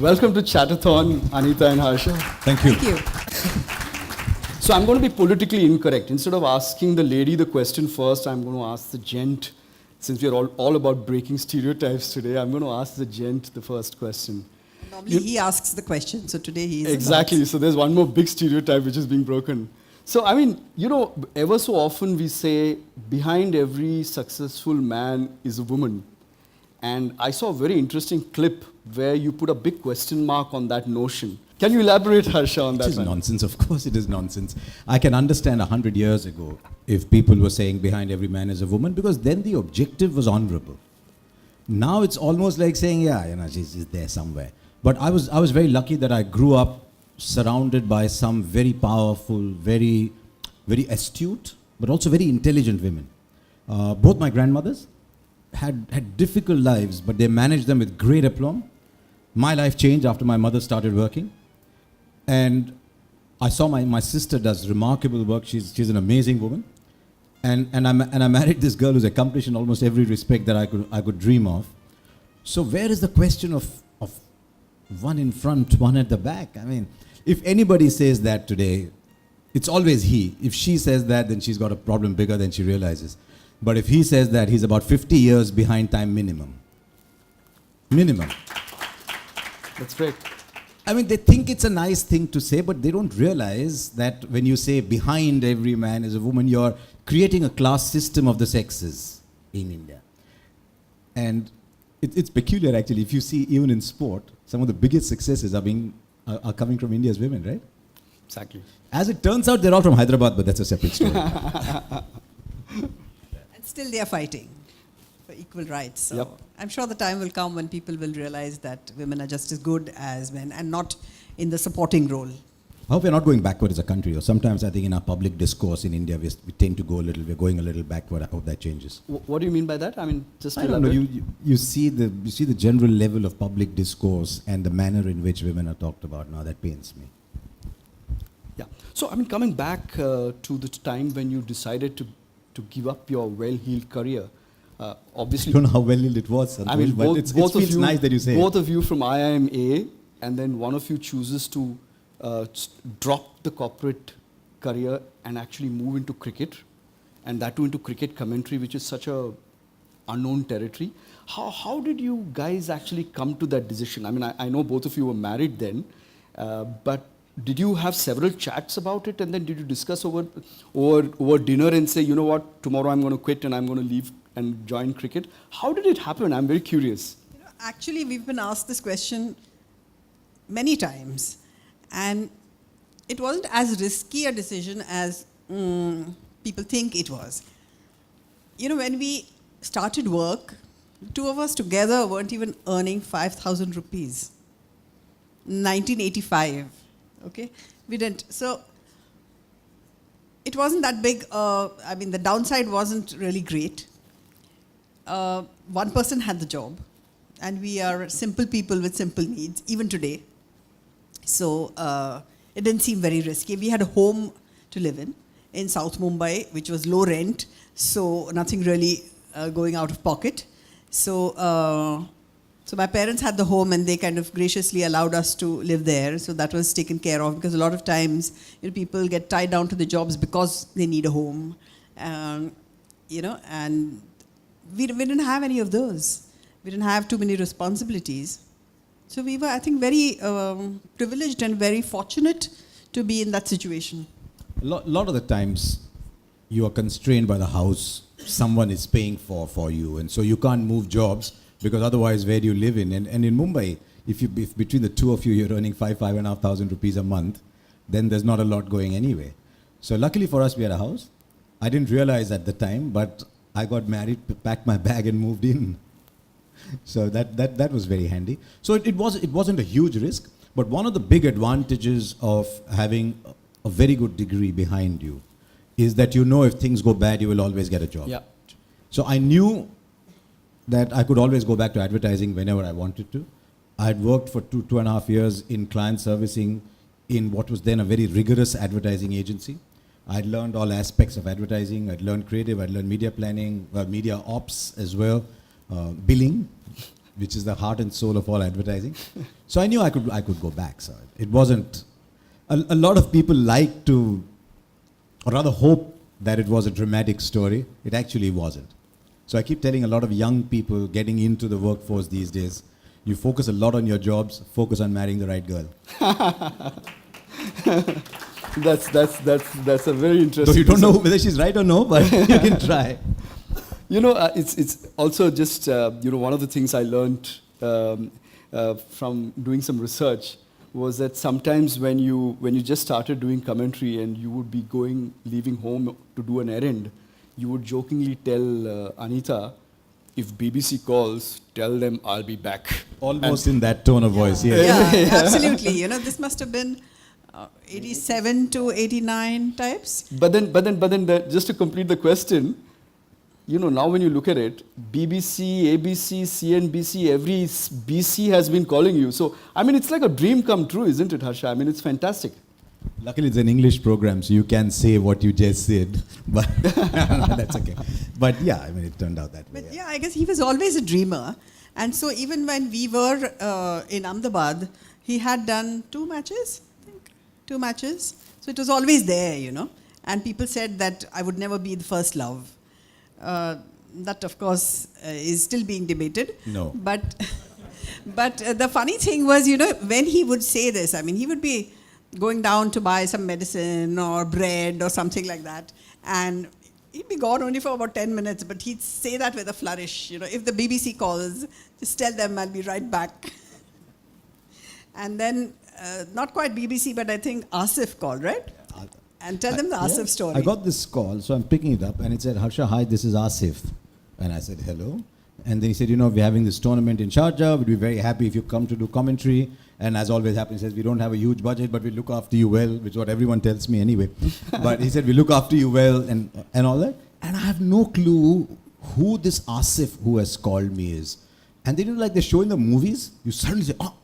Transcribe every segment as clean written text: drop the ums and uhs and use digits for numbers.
Welcome to Chatathon, Anita and Harsha. Thank you. Thank you. So I'm going to be politically incorrect. Instead of asking the lady the question first, I'm going to ask the gent. Since we're all about breaking stereotypes today, I'm going to ask the gent the first question. Normally he asks the question, so today he is Exactly. So there's one more big stereotype which is being broken. So, I mean, ever so often we say behind every successful man is a woman. And I saw a very interesting clip where you put a big question mark on that notion. Can you elaborate, Harsha, on that? It is nonsense. Of course it is nonsense. I can understand 100 years ago if people were saying behind every man is a woman, because then the objective was honorable. Now it's almost like saying, yeah, she's there somewhere. But I was very lucky that I grew up surrounded by some very powerful, very, very astute, but also very intelligent women. Both my grandmothers had difficult lives, but they managed them with great aplomb. My life changed after my mother started working. And I saw my sister does remarkable work. She's an amazing woman. And I married this girl who's accomplished in almost every respect that I could dream of. So where is the question of one in front, one at the back? I mean, if anybody says that today, it's always he. If she says that, then she's got a problem bigger than she realizes. But if he says that, he's about 50 years behind time minimum. Minimum. That's great. I mean, they think it's a nice thing to say, but they don't realize that when you say behind every man is a woman, you're creating a class system of the sexes in India. And it's peculiar, actually. If you see, even in sport, some of the biggest successes are coming from India's women, right? Exactly. As it turns out, they're all from Hyderabad, but that's a separate story. And still they are fighting for equal rights. So Yep. I'm sure the time will come when people will realize that women are just as good as men and not in the supporting role. I hope we're not going backward as a country. Or sometimes I think in our public discourse in India, we tend to we're going a little backward. I hope that changes. What do you mean by that? I mean, just to I don't know. elaborate. You see the general level of public discourse and the manner in which women are talked about now. That pains me. Yeah. So, I mean, coming back to the time when you decided to give up your well-heeled career, obviously... I don't know how well it was, Santosh, I mean, but it feels nice that you say both of you from IIMA, and then one of you chooses to drop the corporate career and actually move into cricket, and that too into cricket commentary, which is such a unknown territory. How did you guys actually come to that decision? I mean, I know both of you were married then, but did you have several chats about it, and then did you discuss over dinner and say, you know what, tomorrow I'm going to quit and I'm going to leave and join cricket? How did it happen? I'm very curious. Actually, we've been asked this question many times. And it wasn't as risky a decision as people think it was. When we started work, two of us together weren't even earning 5,000 rupees. 1985, okay? We didn't. So it wasn't that big. I mean, the downside wasn't really great. One person had the job, and we are simple people with simple needs, even today. So it didn't seem very risky. We had a home to live in South Mumbai, which was low rent, so nothing really going out of pocket. So my parents had the home, and they kind of graciously allowed us to live there. So that was taken care of, because a lot of times people get tied down to the jobs because they need a home, and we didn't have any of those. We didn't have too many responsibilities. So we were, I think, very privileged and very fortunate to be in that situation. A lot of the times, you are constrained by the house someone is paying for you, and so you can't move jobs, because otherwise, where do you live in? And in Mumbai, if between the two of you, you're earning 5,500 rupees a month, then there's not a lot going anyway. So luckily for us, we had a house. I didn't realize at the time, but I got married, packed my bag, and moved in. So that was very handy. So it wasn't a huge risk, but one of the big advantages of having a very good degree behind you is that if things go bad, you will always get a job. Yeah. So I knew that I could always go back to advertising whenever I wanted to. I had worked for 2.5 years in client servicing in what was then a very rigorous advertising agency. I'd learned all aspects of advertising. I'd learned creative. I'd learned media planning, media ops as well, billing. which is the heart and soul of all advertising. So I knew I could go back. So it wasn't. A lot of people like to, or rather hope that it was a dramatic story. It actually wasn't. So I keep telling a lot of young people getting into the workforce these days, you focus a lot on your jobs, focus on marrying the right girl. That's a very interesting. So you don't know whether she's right or no, but you can try. You know, it's also just one of the things I learned from doing some research was that sometimes when you just started doing commentary and you would be leaving home to do an errand, you would jokingly tell Anita, if BBC calls, tell them I'll be back. Almost in that tone of voice, yes. Yeah, absolutely. You know, this must have been 87 to 89 types. But then, just to complete the question, you know, now when you look at it, BBC, ABC, CNBC, every BC has been calling you. So, I mean, it's like a dream come true, isn't it, Harsha? I mean, it's fantastic. Luckily, it's an English program, so you can say what you just said. But that's okay. But yeah, I mean, it turned out that way. But yeah, I guess he was always a dreamer. And so even when we were in Ahmedabad, he had done 2 matches, I think. 2 matches. So it was always there, you know. And people said that I would never be the first love. That, of course, is still being debated. No. But the funny thing was, you know, when he would say this, I mean, he would be going down to buy some medicine or bread or something like that. And he'd be gone only for about 10 minutes, but he'd say that with a flourish. You know, if the BBC calls, just tell them I'll be right back. And then, not quite BBC, but I think Asif called, right? And tell them the Asif story. I got this call, so I'm picking it up, and it said, Harsha, hi, this is Asif. And I said, hello. And then he said, you know, we're having this tournament in Sharjah. We'd be very happy if you come to do commentary. And as always happens, he says, we don't have a huge budget, but we look after you well, which is what everyone tells me anyway. But he said, we look after you well and all that. And I have no clue who this Asif who has called me is. And then, like they show in the movies, you suddenly say, oh.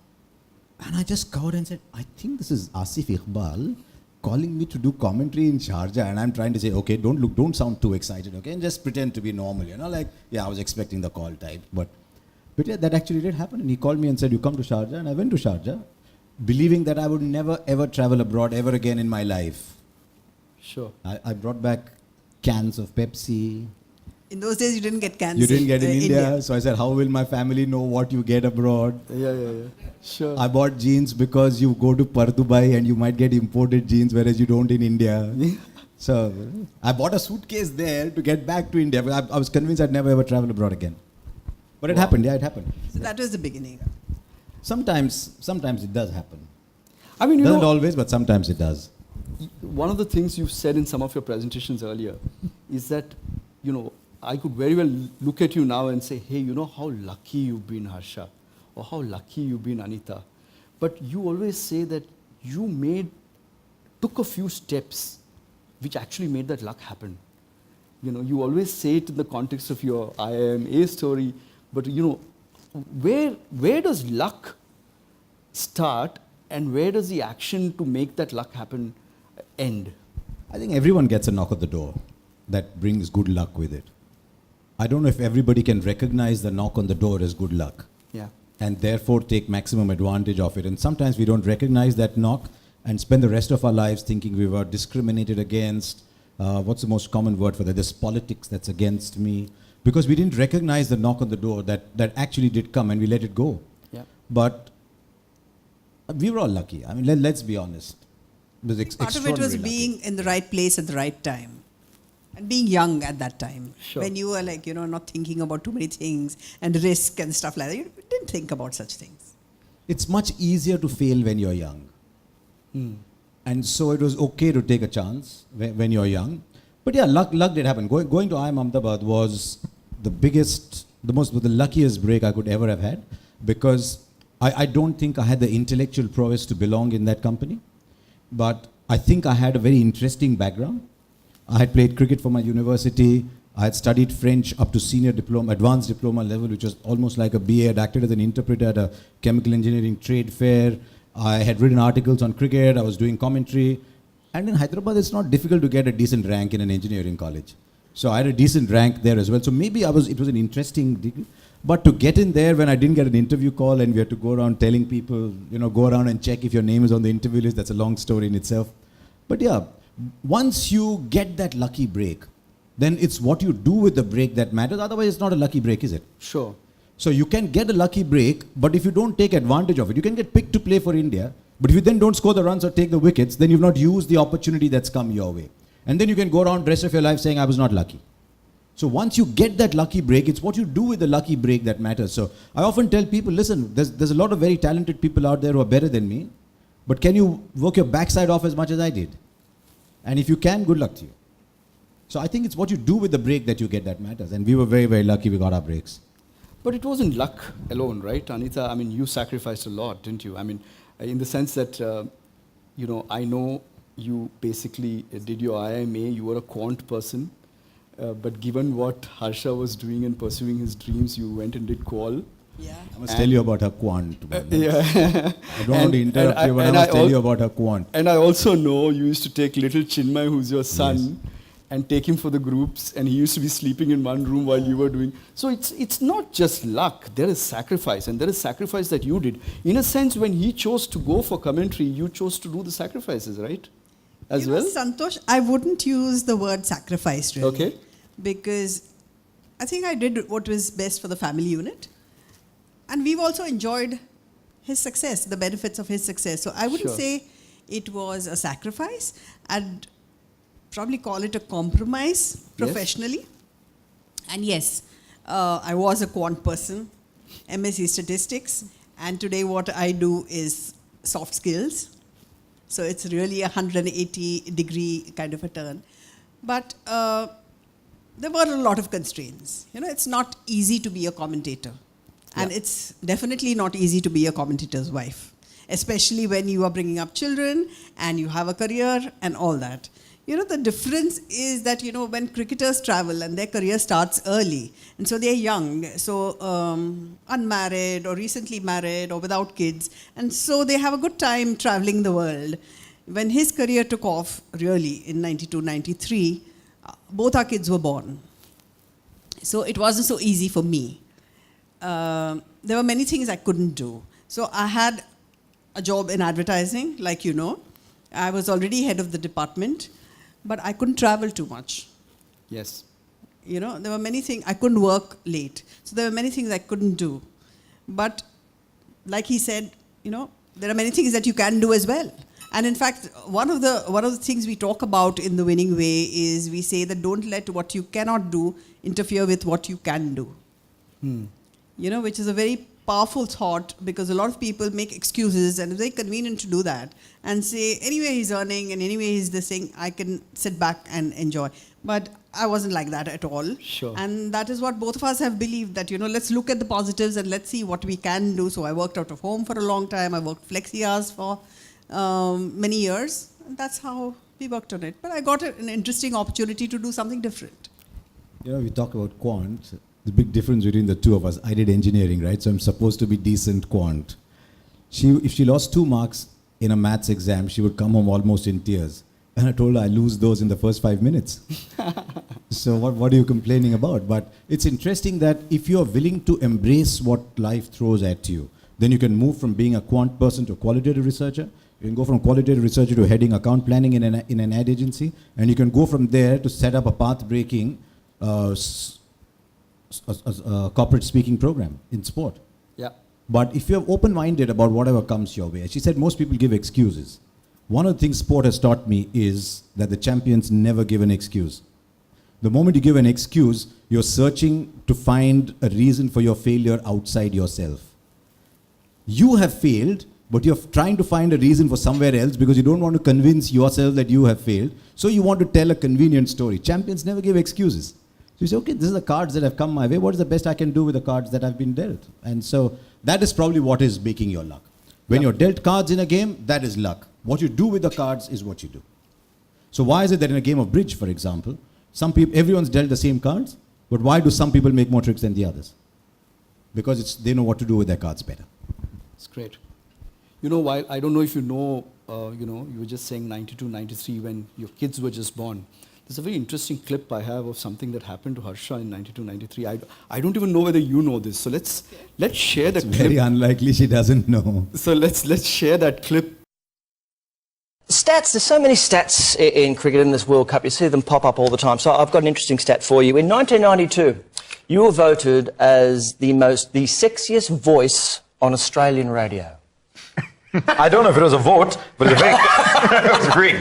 And I just covered and said, I think this is Asif Iqbal calling me to do commentary in Sharjah. And I'm trying to say, okay, don't sound too excited, okay? And just pretend to be normal, you know, like, yeah, I was expecting the call type. But yeah, that actually did happen. And he called me and said, you come to Sharjah. And I went to Sharjah, believing that I would never, ever travel abroad ever again in my life. Sure. I brought back cans of Pepsi. In those days, you didn't get cans. You didn't get in India. So I said, how will my family know what you get abroad? Yeah. Sure. I bought jeans because you go to Dubai and you might get imported jeans, whereas you don't in India. So I bought a suitcase there to get back to India. I was convinced I'd never ever travel abroad again. But it happened. Yeah, it happened. So that was the beginning. Sometimes it does happen. I mean, you Doesn't know, always, but sometimes it does. one of the things you've said in some of your presentations earlier is that, you know, I could very well look at you now and say, hey, you know how lucky you've been, Harsha, or how lucky you've been, Anita. But you always say that you took a few steps which actually made that luck happen. You know, you always say it in the context of your IIMA story, but you know, where does luck start and where does the action to make that luck happen end? I think everyone gets a knock at the door that brings good luck with it. I don't know if everybody can recognize the knock on the door as good luck. Yeah. And therefore take maximum advantage of it. And sometimes we don't recognize that knock and spend the rest of our lives thinking we were discriminated against. What's the most common word for that? There's politics that's against me. Because we didn't recognize the knock on the door that actually did come and we let it go. Yeah. But we were all lucky. I mean, let's be honest. It was Part of it was extraordinary being lucky. in the right place at the right time. And being young at that time. Sure. When you were like, you know, not thinking about too many things and risk and stuff like that. You didn't think about such things. It's much easier to fail when you're young. And so it was okay to take a chance when you're young. But yeah, luck did happen. Going to IIM Ahmedabad was the luckiest break I could ever have had, because I don't think I had the intellectual prowess to belong in that company. But I think I had a very interesting background. I had played cricket for my university. I had studied French up to senior diploma, advanced diploma level, which was almost like a BA. I had acted as an interpreter at a chemical engineering trade fair. I had written articles on cricket. I was doing commentary. And in Hyderabad, it's not difficult to get a decent rank in an engineering college. So I had a decent rank there as well. So maybe it was an interesting degree. But to get in there when I didn't get an interview call and we had to go around telling people, go around and check if your name is on the interview list, that's a long story in itself. But yeah, once you get that lucky break, then it's what you do with the break that matters. Otherwise, it's not a lucky break, is it? Sure. So you can get a lucky break, but if you don't take advantage of it, you can get picked to play for India, but if you then don't score the runs or take the wickets, then you've not used the opportunity that's come your way. And then you can go around the rest of your life saying, I was not lucky. So once you get that lucky break, it's what you do with the lucky break that matters. So I often tell people, listen, there's a lot of very talented people out there who are better than me, but can you work your backside off as much as I did? And if you can, good luck to you. So I think it's what you do with the break that you get that matters. And we were very, very lucky we got our breaks. But it wasn't luck alone, right, Anita? I mean, you sacrificed a lot, didn't you? I mean, in the sense that, I know you basically did your IMA, you were a quant person, but given what Harsha was doing and pursuing his dreams, you went and did qual. Yeah. I must tell you about her quant. Yeah. I don't want to interrupt you, but I must tell you about her quant. And I also know you used to take little Chinmay, who's your son, and take him for the groups, and he used to be sleeping in one room while you were doing. So it's not just luck, there is sacrifice, and there is sacrifice that you did. In a sense, when he chose to go for commentary, you chose to do the sacrifices, right? As well? Santosh, I wouldn't use the word sacrifice really. Okay. Because I think I did what was best for the family unit. And we've also enjoyed his success, the benefits of his success. So I wouldn't Sure. say it was a sacrifice. I'd probably call it a compromise professionally. And yes, I was a quant person, MSc statistics, and today what I do is soft skills. So it's really a 180-degree kind of a turn. But there were a lot of constraints. It's not easy to be a commentator. And it's definitely not easy to be a commentator's wife, especially when you are bringing up children and you have a career and all that. The difference is that, when cricketers travel and their career starts early, and so they're young, so unmarried or recently married or without kids, and so they have a good time traveling the world. When his career took off, really, in 92, 93, both our kids were born. So it wasn't so easy for me. There were many things I couldn't do. So I had a job in advertising, like you know. I was already head of the department, but I couldn't travel too much. Yes. There were many things, I couldn't work late. So there were many things I couldn't do. But like he said, there are many things that you can do as well. And in fact, one of the things we talk about in The Winning Way is we say that don't let what you cannot do interfere with what you can do. Which is a very powerful thought, because a lot of people make excuses, and it's very convenient to do that and say, anyway he's earning and anyway he's this thing, I can sit back and enjoy. But I wasn't like that at all. Sure. And that is what both of us have believed, that, let's look at the positives and let's see what we can do. So I worked out of home for a long time. I worked flexi hours for many years. And that's how we worked on it. But I got an interesting opportunity to do something different. We talk about quant. The big difference between the two of us, I did engineering, right? So I'm supposed to be decent quant. If she lost 2 marks in a maths exam, she would come home almost in tears. And I told her I lose those in the first 5 minutes. So what are you complaining about? But it's interesting that if you're willing to embrace what life throws at you, then you can move from being a quant person to a qualitative researcher. You can go from qualitative researcher to heading account planning in an ad agency. And you can go from there to set up a path-breaking a corporate speaking program in sport. Yeah. But if you're open-minded about whatever comes your way, she said most people give excuses. One of the things sport has taught me is that the champions never give an excuse. The moment you give an excuse, you're searching to find a reason for your failure outside yourself. You have failed, but you're trying to find a reason for somewhere else because you don't want to convince yourself that you have failed. So you want to tell a convenient story. Champions never give excuses. So you say, okay, this is the cards that have come my way. What is the best I can do with the cards that I've been dealt? And so that is probably what is making your luck. When you're dealt cards in a game, that is luck. What you do with the cards is what you do. So why is it that in a game of bridge, for example, everyone's dealt the same cards, but why do some people make more tricks than the others? Because they know what to do with their cards better. It's great. While I don't know if you know, you were just saying 92, 93 when your kids were just born. There's a very interesting clip I have of something that happened to Harsha in 92, 93. I don't even know whether you know this. So let's share the clip. Very unlikely she doesn't know. So let's share that clip. Stats, there's so many stats in cricket in this World Cup. You see them pop up all the time. So I've got an interesting stat for you. In 1992, you were voted as the sexiest voice on Australian radio. I don't know if it was a vote, but it was a ring.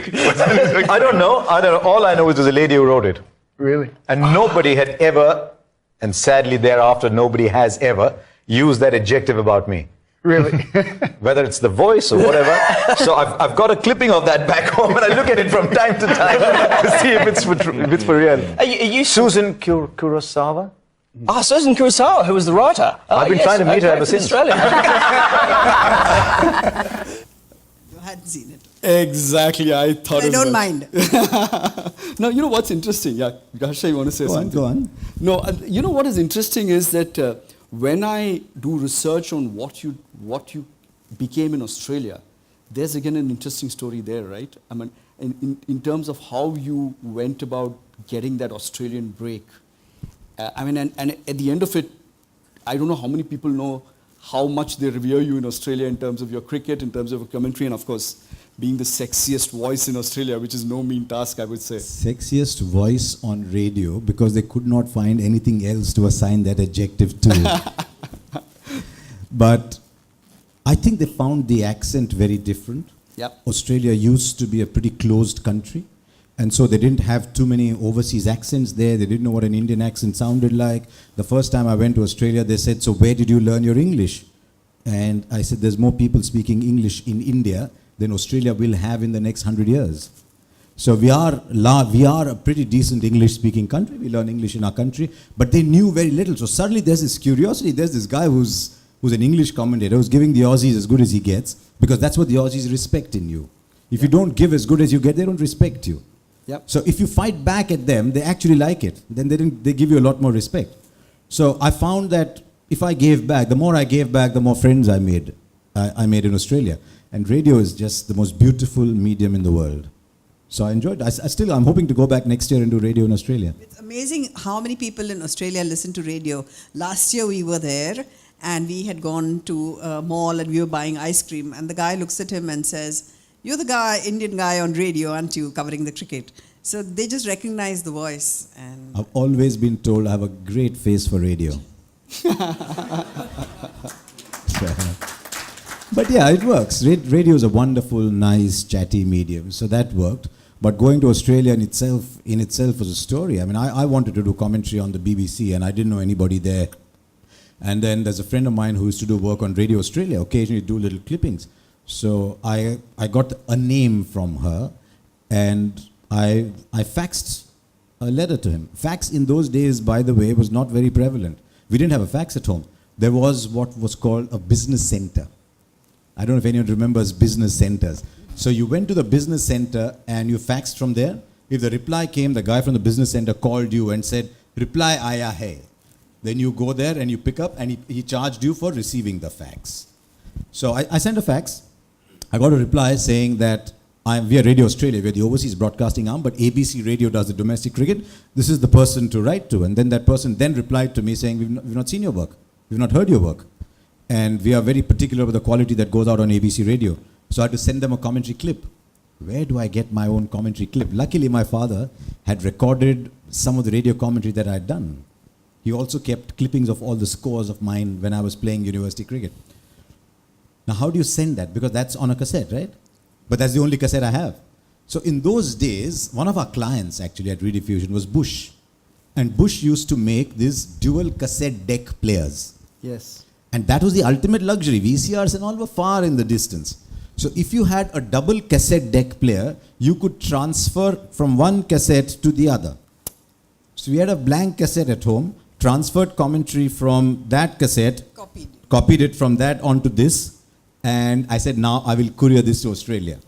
I don't know. All I know is there's a lady who wrote it. Really? And nobody had ever, and sadly thereafter nobody has ever, used that adjective about me. Really? Whether it's the voice or whatever. So I've got a clipping of that back home and I look at it from time to time to see if it's for real. Are you Susan Kurosawa? Ah, Susan Kurosawa, who was the writer. I've been trying to meet her ever since. Australia. You hadn't seen it. Exactly, I thought I as don't well. mind. Now, you know what's interesting? Yeah, Harsha, you want to say something? Go on. No, you know what is interesting is that when I do research on what you became in Australia, there's again an interesting story there, right? I mean, in terms of how you went about getting that Australian break. And at the end of it, I don't know how many people know how much they revere you in Australia in terms of your cricket, in terms of your commentary, and of course, being the sexiest voice in Australia, which is no mean task, I would say. Sexiest voice on radio because they could not find anything else to assign that adjective to. But I think they found the accent very different. Yep. Australia used to be a pretty closed country. And so they didn't have too many overseas accents there. They didn't know what an Indian accent sounded like. The first time I went to Australia, they said, "So where did you learn your English?" And I said, "There's more people speaking English in India than Australia will have in the next 100 years." So we are a pretty decent English-speaking country. We learn English in our country. But they knew very little. So suddenly there's this curiosity. There's this guy who's an English commentator who's giving the Aussies as good as he gets, because that's what the Aussies respect in you. If you don't give as good as you get, they don't respect you. Yep. So if you fight back at them, they actually like it. Then they give you a lot more respect. So I found that if I gave back, the more I gave back, the more friends I made in Australia. And radio is just the most beautiful medium in the world. So I enjoyed it. I'm hoping to go back next year and do radio in Australia. It's amazing how many people in Australia listen to radio. Last year we were there and we had gone to a mall and we were buying ice cream. And the guy looks at him and says, "You're the guy, Indian guy on radio, aren't you, covering the cricket?" So they just recognize the voice. And I've always been told I have a great face for radio. But yeah, it works. Radio is a wonderful, nice, chatty medium. So that worked. But going to Australia in itself was a story. I mean, I wanted to do commentary on the BBC and I didn't know anybody there. And then there's a friend of mine who used to do work on Radio Australia, occasionally do little clippings. So I got a name from her and I faxed a letter to him. Fax in those days, by the way, was not very prevalent. We didn't have a fax at home. There was what was called a business center. I don't know if anyone remembers business centers. So you went to the business center and you faxed from there. If the reply came, the guy from the business center called you and said, "Reply aaya hai." Then you go there and you pick up and he charged you for receiving the fax. So I sent a fax. I got a reply saying that we are Radio Australia, we are the overseas broadcasting arm, but ABC Radio does the domestic cricket. This is the person to write to. And then that person then replied to me saying, we've not seen your work. We've not heard your work. And we are very particular with the quality that goes out on ABC Radio. So I had to send them a commentary clip. Where do I get my own commentary clip? Luckily, my father had recorded some of the radio commentary that I had done. He also kept clippings of all the scores of mine when I was playing university cricket. Now, how do you send that? Because that's on a cassette, right? But that's the only cassette I have. So in those days, one of our clients actually at Rediffusion was Bush. And Bush used to make these dual cassette deck players. Yes. And that was the ultimate luxury. VCRs and all were far in the distance. So if you had a double cassette deck player, you could transfer from one cassette to the other. So we had a blank cassette at home, transferred commentary from that cassette, copied it from that onto this, and I said, now I will courier this to Australia,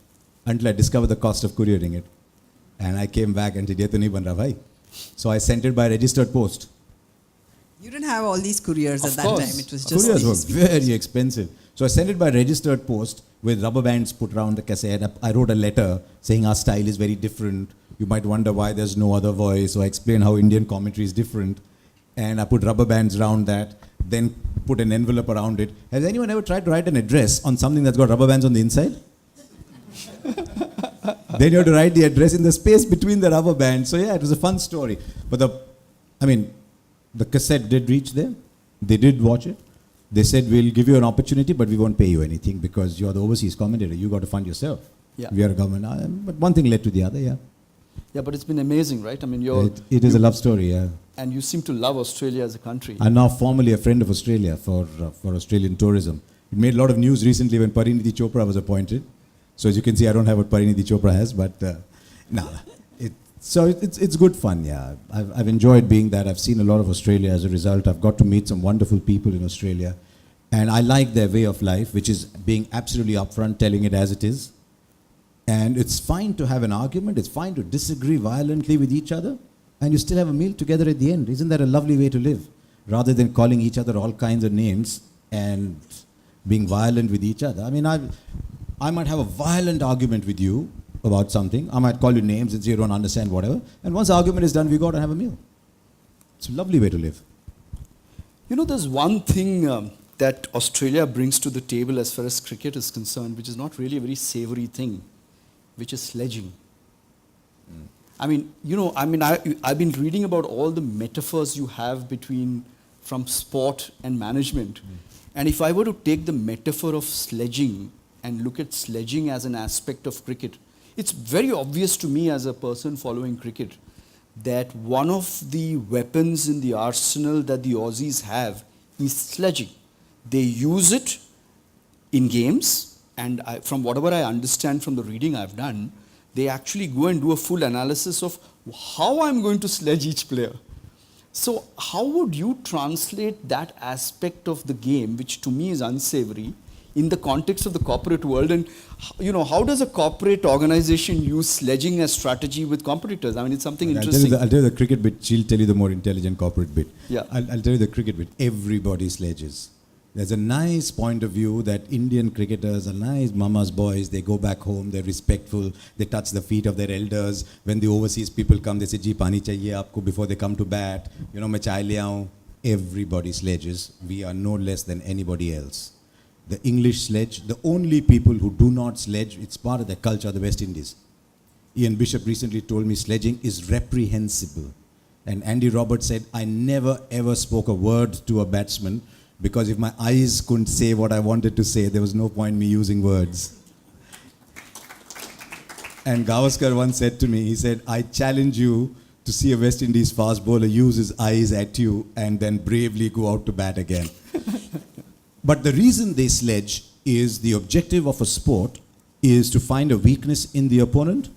until I discovered the cost of couriering it. And I came back and said, "Ye to nahi ban raha bhai." So I sent it by registered post. you didn't have all these couriers Of at that course. time. It was just Couriers these were very expensive. So I sent it by registered post with rubber bands put around the cassette. I wrote a letter saying our style is very different. You might wonder why there's no other voice, or explain how Indian commentary is different. And I put rubber bands around that, then put an envelope around it. Has anyone ever tried to write an address on something that's got rubber bands on the inside? Then you have to write the address in the space between the rubber bands. So yeah, it was a fun story. But the cassette did reach there. They did watch it. They said, we'll give you an opportunity, but we won't pay you anything because you're the overseas commentator. You got to fund yourself. Yeah. We are a government. But one thing led to the other, yeah. Yeah, but it's been amazing, right? I mean, It is a love story, yeah. and you seem to love Australia as a country. I'm now formally a friend of Australia for Australian tourism. It made a lot of news recently when Parinidhi Chopra was appointed. So as you can see, I don't have what Parinidhi Chopra has, but it's good fun, yeah. I've enjoyed being that. I've seen a lot of Australia as a result. I've got to meet some wonderful people in Australia. And I like their way of life, which is being absolutely upfront, telling it as it is. And it's fine to have an argument. It's fine to disagree violently with each other. And you still have a meal together at the end. Isn't that a lovely way to live? Rather than calling each other all kinds of names and being violent with each other. I mean, I might have a violent argument with you about something. I might call you names and say you don't understand whatever. And once the argument is done, we go out and have a meal. It's a lovely way to live. You know, there's one thing that Australia brings to the table as far as cricket is concerned, which is not really a very savory thing, which is sledging. I've been reading about all the metaphors you have from sport and management. And if I were to take the metaphor of sledging and look at sledging as an aspect of cricket, it's very obvious to me as a person following cricket that one of the weapons in the arsenal that the Aussies have is sledging. They use it in games, and from whatever I understand from the reading I've done, they actually go and do a full analysis of how I'm going to sledge each player. So how would you translate that aspect of the game, which to me is unsavory, in the context of the corporate world? And how does a corporate organization use sledging as strategy with competitors? I mean, it's something interesting. I'll tell you the cricket bit. She'll tell you the more intelligent corporate bit. Yeah. I'll tell you the cricket bit. Everybody sledges. There's a nice point of view that Indian cricketers are nice mama's boys. They go back home, they're respectful, they touch the feet of their elders. When the overseas people come, they say, "Ji, pani chahiye aapko," before they come to bat. Main chai le aaun. Everybody sledges. We are no less than anybody else. The English sledge, the only people who do not sledge, it's part of their culture, the West Indies. Ian Bishop recently told me sledging is reprehensible. And Andy Roberts said, I never ever spoke a word to a batsman because if my eyes couldn't say what I wanted to say, there was no point me using words. And Gavaskar once said to me, he said, I challenge you to see a West Indies fast bowler use his eyes at you and then bravely go out to bat again. But the reason they sledge is the objective of a sport is to find a weakness in the opponent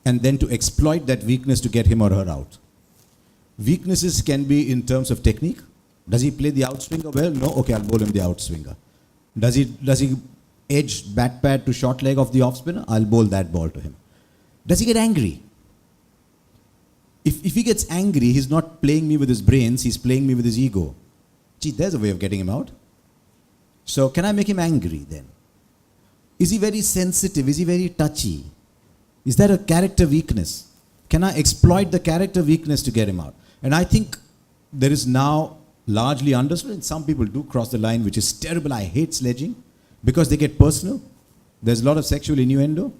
and then to exploit that weakness to get him or her out. Weaknesses can be in terms of technique. Does he play the outswinger well? No? Okay, I'll bowl him the outswinger. Does he edge bat pad to short leg of the off spinner? I'll bowl that ball to him. Does he get angry? If he gets angry, he's not playing me with his brains, he's playing me with his ego. Gee, there's a way of getting him out. So can I make him angry then? Is he very sensitive? Is he very touchy? Is that a character weakness? Can I exploit the character weakness to get him out? And I think there is now largely understood, and some people do cross the line, which is terrible. I hate sledging because they get personal. There's a lot of sexual innuendo.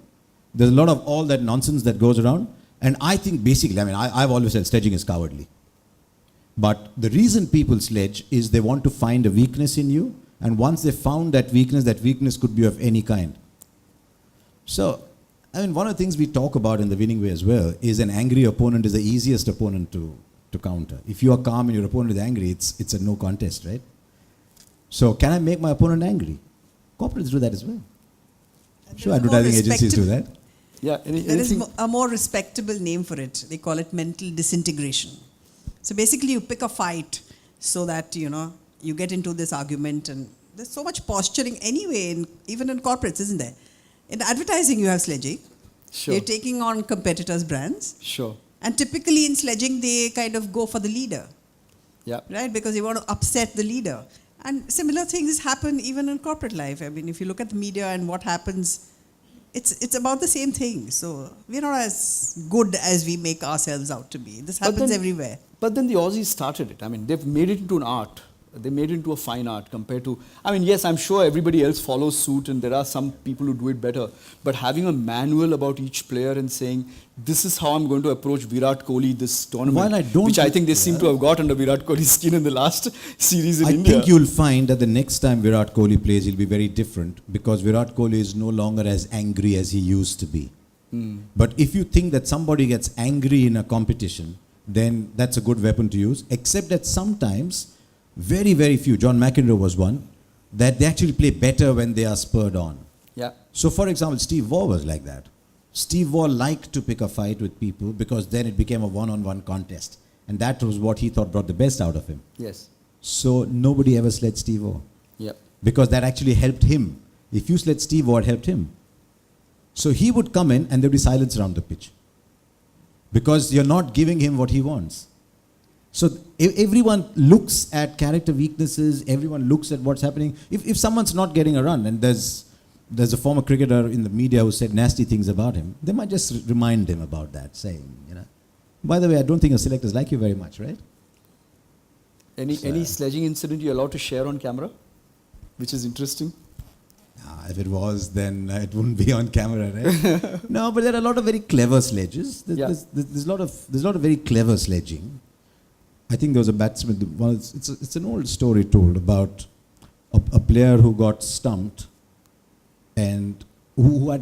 There's a lot of all that nonsense that goes around. And I think basically, I've always said sledging is cowardly. But the reason people sledge is they want to find a weakness in you. And once they found that weakness could be of any kind. So, one of the things we talk about in the winning way as well is an angry opponent is the easiest opponent to counter. If you are calm and your opponent is angry, it's a no contest, right? So, can I make my opponent angry? Corporates do that as well. Sure, advertising agencies do that. Yeah, there is a more respectable name for it. They call it mental disintegration. So basically you pick a fight so that, you get into this argument, and there's so much posturing anyway, even in corporates, isn't there? In advertising you have sledging. Sure. You're taking on competitors' brands. Sure. And typically in sledging they kind of go for the leader. Yeah. Right? Because they want to upset the leader. And similar things happen even in corporate life. If you look at the media and what happens it's about the same thing. So we're not as good as we make ourselves out to be. This But happens then- everywhere. But then the Aussies started it. I mean, they've made it into an art. They made it into a fine art compared to. I mean, yes, I'm sure everybody else follows suit, and there are some people who do it better. But having a manual about each player and saying, "This is how I'm going to approach Virat Kohli this tournament," While I don't which I think- think they seem to have got under Virat Kohli's skin in the last series in I India. think you'll find that the next time Virat Kohli plays, he'll be very different because Virat Kohli is no longer as angry as he used to be. But if you think that somebody gets angry in a competition, then that's a good weapon to use. Except that sometimes, very, very few, John McEnroe was one, that they actually play better when they are spurred on. Yeah. So, for example, Steve Waugh was like that. Steve Waugh liked to pick a fight with people because then it became a one-on-one contest. And that was what he thought brought the best out of him. Yes. So, nobody ever sled Steve Waugh Yep. because that actually helped him. If you sled Steve Waugh, it helped him. So, he would come in and there would be silence around the pitch because you're not giving him what he wants. So everyone looks at character weaknesses, everyone looks at what's happening. If someone's not getting a run, and there's a former cricketer in the media who said nasty things about him, they might just remind him about that, saying, by the way, I don't think your selectors like you very much, right? Any sledging incident you're allowed to share on camera, which is interesting? If it was, then it wouldn't be on camera, right? No, but there are a lot of very clever sledges. There's a lot of very clever sledging. I think there was a batsman. It's an old story told about a player who got stumped, and who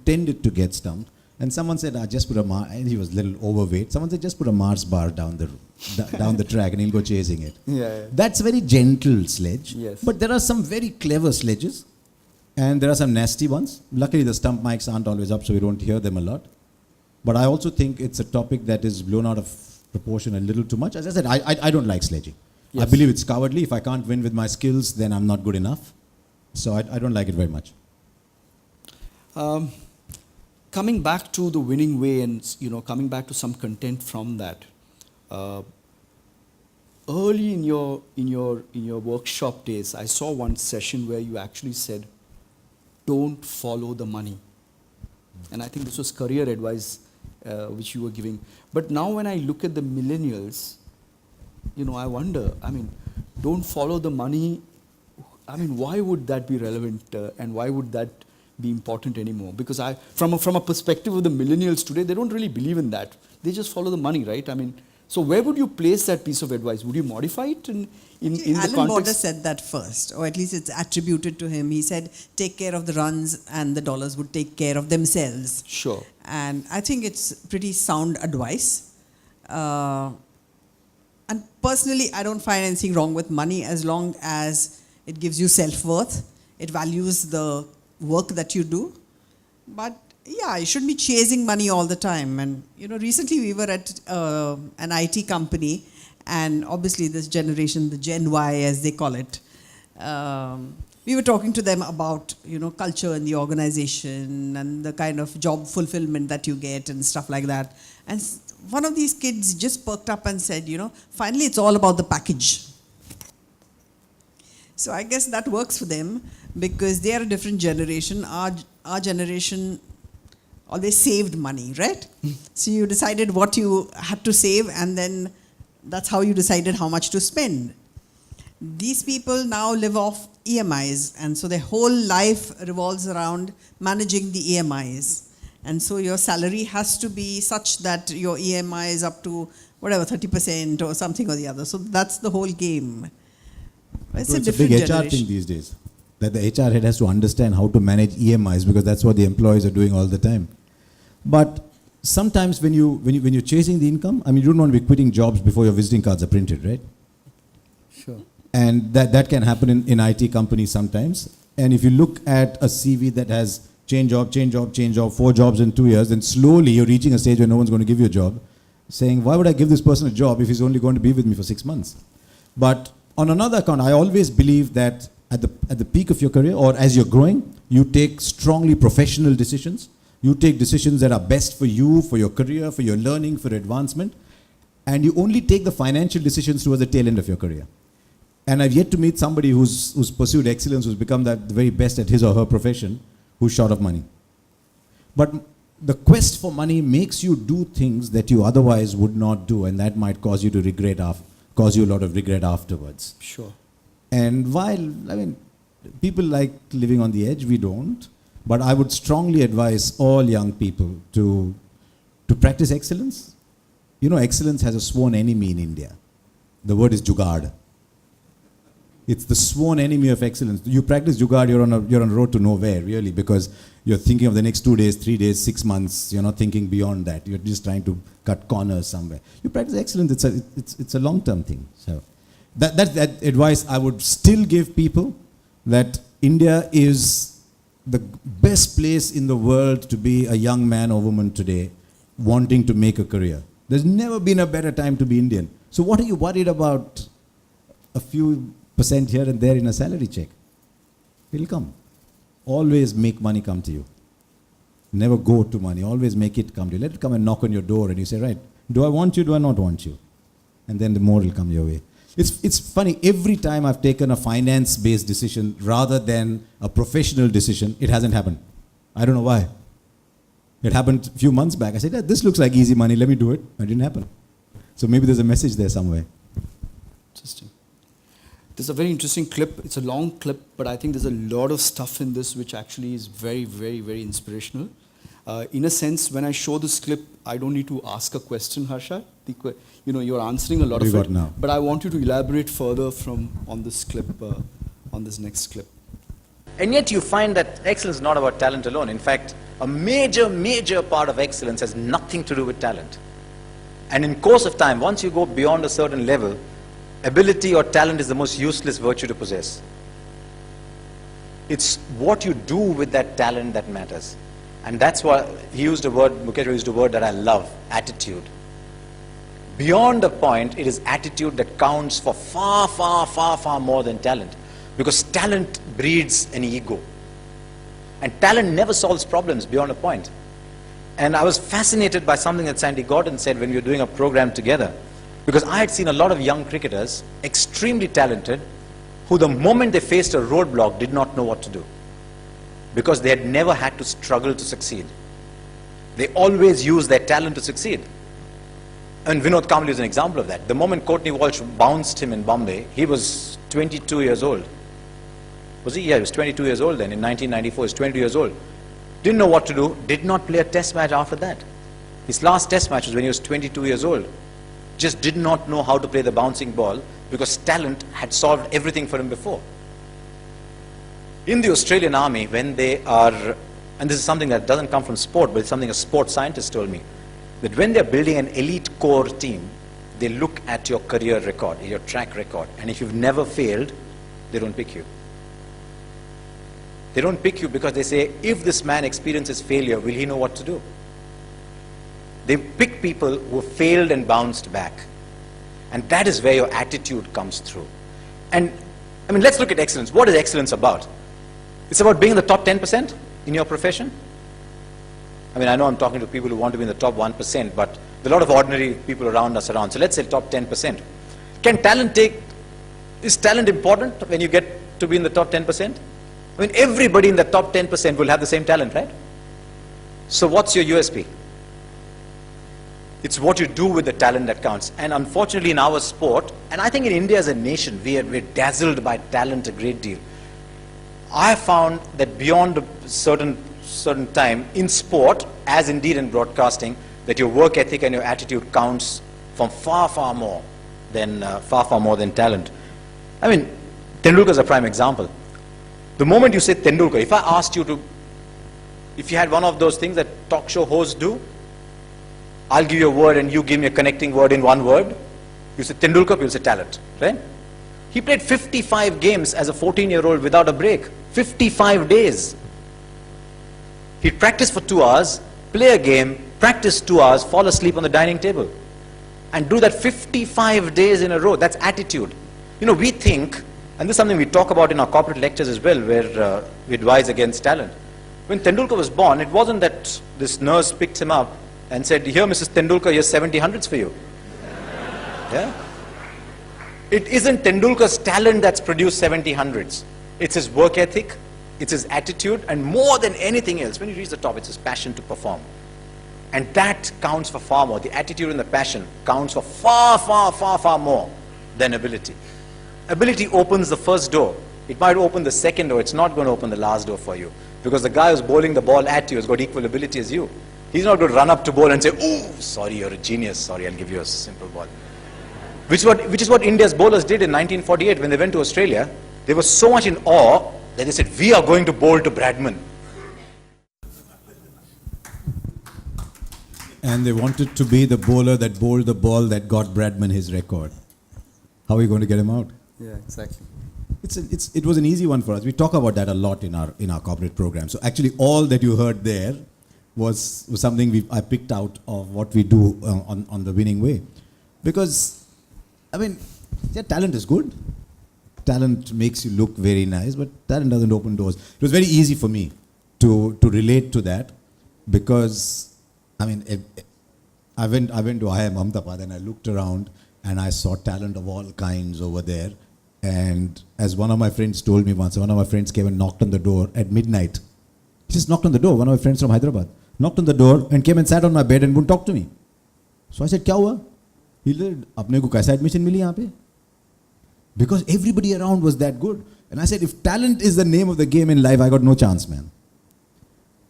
tended to get stumped. And someone said, just put a Mars, and he was a little overweight. Someone said, just put a Mars bar down the track and he'll go chasing it. Yeah. That's very gentle sledge. Yes. But there are some very clever sledges, and there are some nasty ones. Luckily, the stump mics aren't always up, so we don't hear them a lot. But I also think it's a topic that is blown out of proportion a little too much. As I said, I don't like sledging. Yes. I believe it's cowardly. If I can't win with my skills, then I'm not good enough. So I don't like it very much. Coming back to the winning way and coming back to some content from that. Early in your workshop days, I saw one session where you actually said, "Don't follow the money," and I think this was career advice which you were giving. But now when I look at the millennials, I wonder. I mean, don't follow the money. I mean, why would that be relevant, and why would that be important anymore? Because from a perspective of the millennials today, they don't really believe in that. They just follow the money, right? I mean, so where would you place that piece of advice? Would you modify it in the Alan Border context? said that first, or at least it's attributed to him. He said, take care of the runs and the dollars would take care of themselves. Sure. And I think it's pretty sound advice. And personally, I don't find anything wrong with money as long as it gives you self-worth. It values the work that you do. But yeah, you shouldn't be chasing money all the time. And recently we were at an IT company, and obviously this generation, the Gen Y as they call it, we were talking to them about culture in the organization and the kind of job fulfillment that you get and stuff like that. And one of these kids just perked up and said, finally it's all about the package. So I guess that works for them because they are a different generation. Our generation always saved money, right? So you decided what you had to save, and then that's how you decided how much to spend. These people now live off EMIs, and so their whole life revolves around managing the EMIs. And so your salary has to be such that your EMI is up to whatever, 30% or something or the other. So that's the whole game. It's a different big HR generation. thing these days. That the HR head has to understand how to manage EMIs because that's what the employees are doing all the time. But sometimes when you're chasing the income, I mean, you don't want to be quitting jobs before your visiting cards are printed, right? Sure. And that can happen in IT companies sometimes. And if you look at a CV that has change job, 4 jobs in 2 years, then slowly you're reaching a stage where no one's going to give you a job, saying, why would I give this person a job if he's only going to be with me for 6 months? But on another account, I always believe that at the peak of your career or as you're growing, you take strongly professional decisions. You take decisions that are best for you, for your career, for your learning, for advancement. And you only take the financial decisions towards the tail end of your career. And I've yet to meet somebody who's pursued excellence, who's become the very best at his or her profession, who's short of money. But the quest for money makes you do things that you otherwise would not do, and that might cause you to cause you a lot of regret afterwards. Sure. And while, I mean, people like living on the edge, we don't. But I would strongly advise all young people to practice excellence. You know, excellence has a sworn enemy in India. The word is jugaad. It's the sworn enemy of excellence. You practice jugaad, you're on a road to nowhere, really, because you're thinking of the next 2 days, 3 days, 6 months. You're not thinking beyond that. You're just trying to cut corners somewhere. You practice excellence. It's a long-term thing. So that's that advice I would still give people, that India is the best place in the world to be a young man or woman today wanting to make a career. There's never been a better time to be Indian. So what are you worried about a few % here and there in a salary check? It'll come. Always make money come to you. Never go to money. Always make it come to you. Let it come and knock on your door and you say, right, do I want you, do I not want you? And then the more will come your way. It's funny, every time I've taken a finance-based decision rather than a professional decision, it hasn't happened. I don't know why. It happened a few months back. I said, this looks like easy money, let me do it. It didn't happen. So maybe there's a message there somewhere. Interesting. There's a very interesting clip. It's a long clip, but I think there's a lot of stuff in this which actually is very, very, very inspirational. In a sense, when I show this clip, I don't need to ask a question, Harsha. You're answering a lot of it. Now? But I want you to elaborate further on this clip, on this next clip. And yet you find that excellence is not about talent alone. In fact, a major part of excellence has nothing to do with talent. And in course of time, once you go beyond a certain level, ability or talent is the most useless virtue to possess. It's what you do with that talent that matters. And that's why Mukesh used a word that I love, attitude. Beyond a point, it is attitude that counts for far more than talent. Because talent breeds an ego. And talent never solves problems beyond a point. And I was fascinated by something that Sandy Gordon said when we were doing a program together. Because I had seen a lot of young cricketers, extremely talented, who the moment they faced a roadblock did not know what to do. Because they had never had to struggle to succeed. They always used their talent to succeed. And Vinod Kambli is an example of that. The moment Courtney Walsh bounced him in Bombay, he was 22 years old. Was he? Yeah, he was 22 years old then. In 1994, he was 22 years old. Didn't know what to do, did not play a test match after that. His last test match was when he was 22 years old. Just did not know how to play the bouncing ball because talent had solved everything for him before. In the Australian Army, when they are, and this is something that doesn't come from sport, but it's something a sports scientist told me, that when they're building an elite core team, they look at your career record, your track record, and if you've never failed, they don't pick you. They don't pick you because they say, if this man experiences failure, will he know what to do? They pick people who failed and bounced back. And that is where your attitude comes through. And, I mean, let's look at excellence. What is excellence about? It's about being in the top 10% in your profession. I mean, I know I'm talking to people who want to be in the top 1%, but there are a lot of ordinary people around us around. So let's say top 10%. Is talent important when you get to be in the top 10%? I mean, everybody in the top 10% will have the same talent, right? So what's your USP? It's what you do with the talent that counts. And unfortunately in our sport, and I think in India as a nation, we're dazzled by talent a great deal. I have found that beyond a certain time in sport, as indeed in broadcasting, that your work ethic and your attitude counts from far more than talent. I mean, Tendulkar is a prime example. The moment you say Tendulkar, if I asked you if you had one of those things that talk show hosts do, I'll give you a word and you give me a connecting word in one word. You say Tendulkar, people say talent, right? He played 55 games as a 14-year-old without a break. 55 days. He'd practice for 2 hours, play a game, practice 2 hours, fall asleep on the dining table. And do that 55 days in a row. That's attitude. You know, we think, and this is something we talk about in our corporate lectures as well, where we advise against talent. When Tendulkar was born, it wasn't that this nurse picked him up and said, here, Mrs. Tendulkar, here's 70 hundreds for you. Yeah? It isn't Tendulkar's talent that's produced 70 hundreds. It's his work ethic, It's his attitude, and more than anything else, when you reach the top, it's his passion to perform. And that counts for far more. The attitude and the passion counts for far, far, far, far more than ability. Ability opens the first door. It might open the second door. It's not going to open the last door for you. Because the guy who's bowling the ball at you has got equal ability as you. He's not going to run up to bowl and say, "Oh, sorry, you're a genius. Sorry, I'll give you a simple ball." Which is what India's bowlers did in 1948 when they went to Australia. They were so much in awe that they said, "We are going to bowl to Bradman." And they wanted to be the bowler that bowled the ball that got Bradman his record. How are we going to get him out? Yeah, exactly. It was an easy one for us. We talk about that a lot in our corporate program. So actually, all that you heard there was something I picked out of what we do on the winning way, because I mean, yeah, talent is good. Talent makes you look very nice, but talent doesn't open doors. It was very easy for me to relate to that, because I mean, I went to IIM Ahmedabad and I looked around and I saw talent of all kinds over there. And as one of my friends told me once, one of my friends came and knocked on the door at midnight. He just knocked on the door. One of my friends from Hyderabad knocked on the door and came and sat on my bed and wouldn't talk to me. So I said, "Kya hua?" He said, "Apne ko kaisa admission mili yahan pe?" Because everybody around was that good. And I said, if talent is the name of the game in life, I got no chance, man.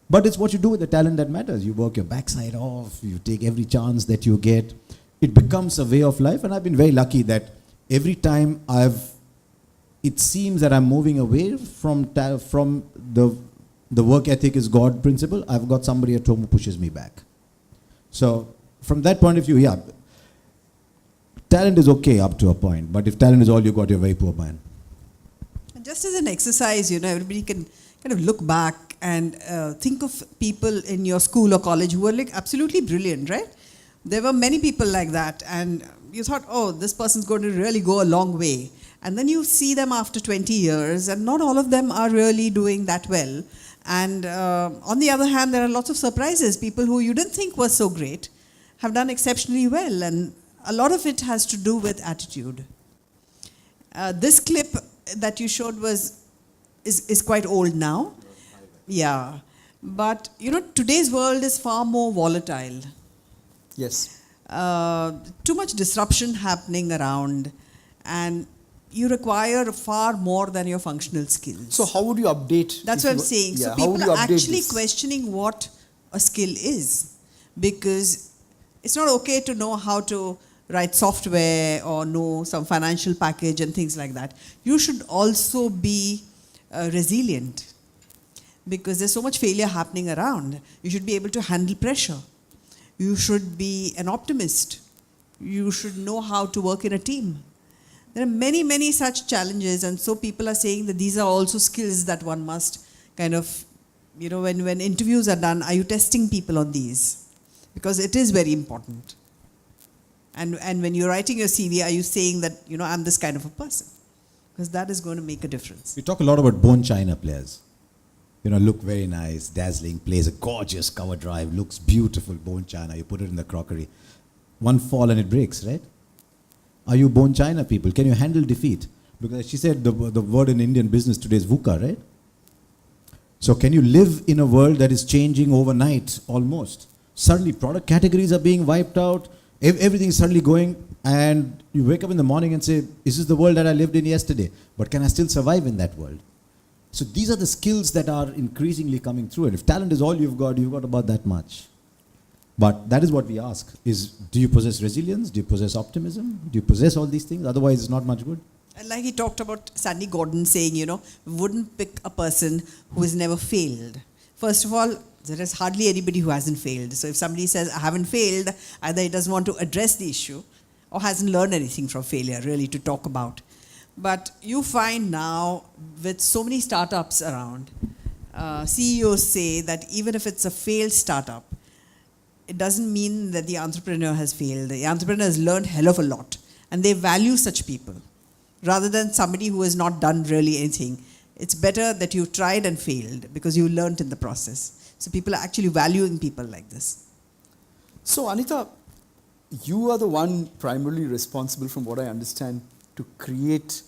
But it's what you do with the talent that matters. You work your backside off, you take every chance that you get. It becomes a way of life, and I've been very lucky that every time it seems that I'm moving away from the work ethic is God principle, I've got somebody at home who pushes me back. So from that point of view, yeah, talent is okay up to a point, but if talent is all you got, you're a very poor man. And just as an exercise, everybody can kind of look back and think of people in your school or college who were like absolutely brilliant, right? There were many people like that, and you thought, oh, this person's going to really go a long way. And then you see them after 20 years, and not all of them are really doing that well. And on the other hand, there are lots of surprises. People who you didn't think were so great have done exceptionally well, and a lot of it has to do with attitude. This clip that you showed is quite old now. Yeah. But, today's world is far more volatile. Yes. Too much disruption happening around, and you require far more than your functional skills. So how would you update? That's what I'm saying. Yeah, so people are actually this? questioning what a skill is, because it's not okay to know how to write software or know some financial package and things like that. You should also be resilient, because there's so much failure happening around. You should be able to handle pressure. You should be an optimist. You should know how to work in a team. There are many, many such challenges, and so people are saying that these are also skills that one must kind of, when interviews are done, are you testing people on these? Because it is very important. And when you're writing your CV, are you saying that, I'm this kind of a person? Because that is going to make a difference. We talk a lot about bone china players. Look very nice, dazzling, plays a gorgeous cover drive, looks beautiful, bone china, you put it in the crockery. One fall and it breaks, right? Are you bone china people? Can you handle defeat? Because she said the word in Indian business today is VUCA, right? So can you live in a world that is changing overnight almost? Suddenly product categories are being wiped out, everything is suddenly going, and you wake up in the morning and say, this is the world that I lived in yesterday, but can I still survive in that world? So these are the skills that are increasingly coming through. And if talent is all you've got about that much. But that is what we ask, is do you possess resilience? Do you possess optimism? Do you possess all these things? Otherwise, it's not much good. And like he talked about Sandy Gordon saying, wouldn't pick a person who has never failed. First of all, there is hardly anybody who hasn't failed. So if somebody says, I haven't failed, either he doesn't want to address the issue or hasn't learned anything from failure, really, to talk about. But you find now, with so many startups around, CEOs say that even if it's a failed startup, it doesn't mean that the entrepreneur has failed. The entrepreneur has learned hell of a lot, and they value such people rather than somebody who has not done really anything. It's better that you tried and failed because you learned in the process. So people are actually valuing people like this. So Anita, you are the one primarily responsible, from what I understand, to create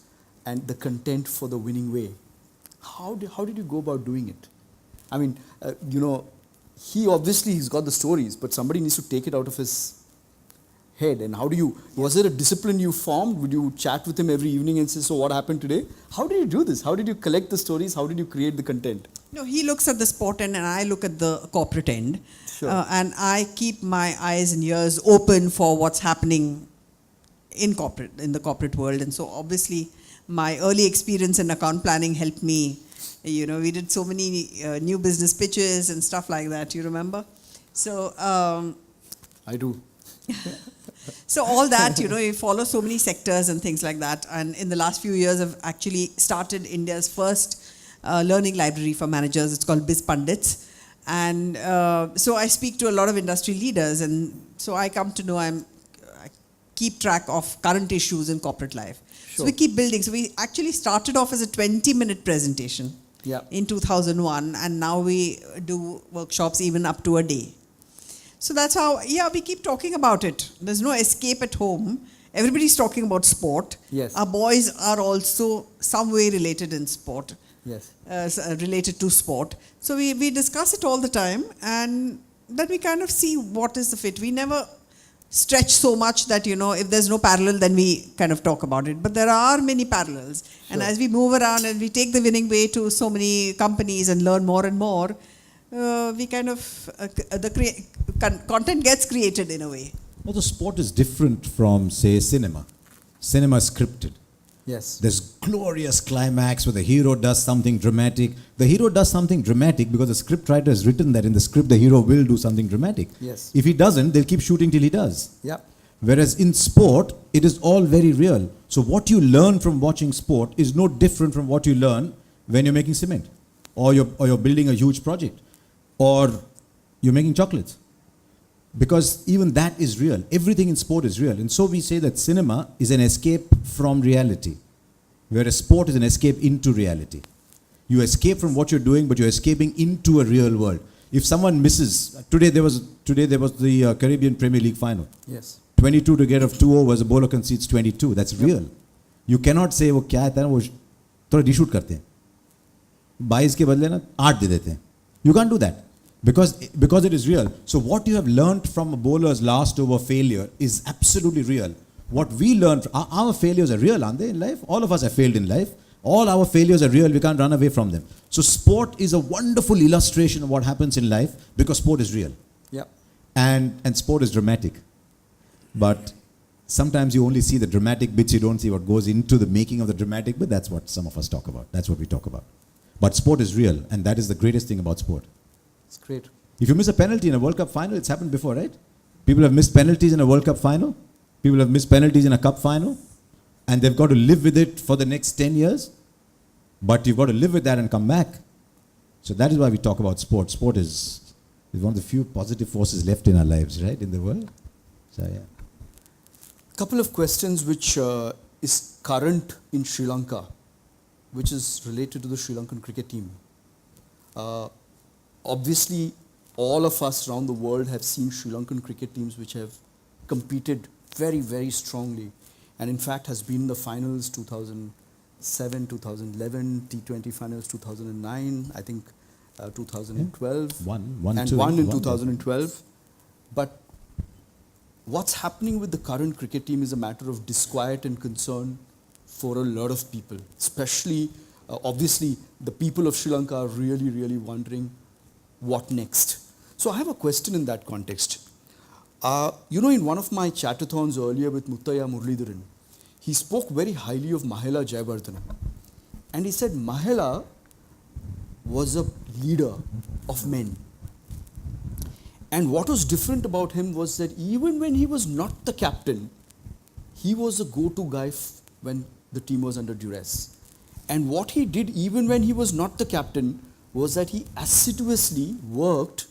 and the content for the winning way. How did you go about doing it? I mean, he's got the stories, but somebody needs to take it out of his head. And was there a discipline you formed? Would you chat with him every evening and say, so what happened today? How did you do this? How did you collect the stories? How did you create the content? No, he looks at the sport end and I look at the corporate end. Sure. And I keep my eyes and ears open for what's happening in the corporate world. And so obviously my early experience in account planning helped me. We did so many new business pitches and stuff like that. You remember? So I do. So all that, you follow so many sectors and things like that. And in the last few years, I've actually started India's first learning library for managers. It's called Biz Pandits. And so I speak to a lot of industry leaders. And so I come to know, I keep track of current issues in corporate life. Sure. So we keep building. So we actually started off as a 20-minute presentation in 2001. And now we do workshops even up to a day. So that's how, we keep talking about it. There's no escape at home. Everybody's talking about sport. Yes. Our boys are also some way related in sport. Yes. Related to sport. So we discuss it all the time and then we kind of see what is the fit. We never stretch so much that, if there's no parallel, then we kind of talk about it. But there are many parallels. Sure. And as we move around and we take the winning way to so many companies and learn more and more, we kind of, content gets created in a way. Well, the sport is different from, say, cinema. Cinema is scripted. Yes. There's glorious climax where the hero does something dramatic. The hero does something dramatic because the scriptwriter has written that in the script the hero will do something dramatic. Yes. If he doesn't, they'll keep shooting till he does. Yeah. Whereas in sport, it is all very real. So what you learn from watching sport is no different from what you learn when you're making cement, or you're building a huge project, or you're making chocolates. Because even that is real. Everything in sport is real. And so we say that cinema is an escape from reality, whereas sport is an escape into reality. You escape from what you're doing, but you're escaping into a real world. If someone misses, today there was the Caribbean Premier League final. Yes. 22 to get off 2 overs, a bowler concedes 22. That's real. You cannot say वो क्या है वो थोड़ा reshoot करते हैं 22 के बदले ना 8 दे देते हैं. You can't do that. Because it is real. So what you have learned from a bowler's last over failure is absolutely real. What we learn, our failures are real, aren't they, in life? All of us have failed in life. All our failures are real. We can't run away from them. So sport is a wonderful illustration of what happens in life because sport is real. Yeah. And sport is dramatic. But sometimes you only see the dramatic bits. You don't see what goes into the making of the dramatic bit. That's what some of us talk about. That's what we talk about. But sport is real. And that is the greatest thing about sport. It's great. If you miss a penalty in a World Cup final, it's happened before, right? People have missed penalties in a World Cup final. People have missed penalties in a cup final. And they've got to live with it for the next 10 years. But you've got to live with that and come back. So that is why we talk about sport. Sport is one of the few positive forces left in our lives, right, in the world. So, yeah. Couple of questions which is current in Sri Lanka, which is related to the Sri Lankan cricket team. Obviously, all of us around the world have seen Sri Lankan cricket teams which have competed very, very strongly. And in fact, has been in the finals 2007, 2011, T20 finals 2009, I think 2012. One and two, one in one 2012. But what's happening with the current cricket team is a matter of disquiet and concern for a lot of people. Especially, obviously, the people of Sri Lanka are really, really wondering what next. So I have a question in that context. In one of my chatathons earlier with Muttaya Muralidharan, he spoke very highly of Mahela Jayawardene. And he said Mahela was a leader of men. And what was different about him was that even when he was not the captain, he was a go-to guy when the team was under duress. And what he did even when he was not the captain was that he assiduously worked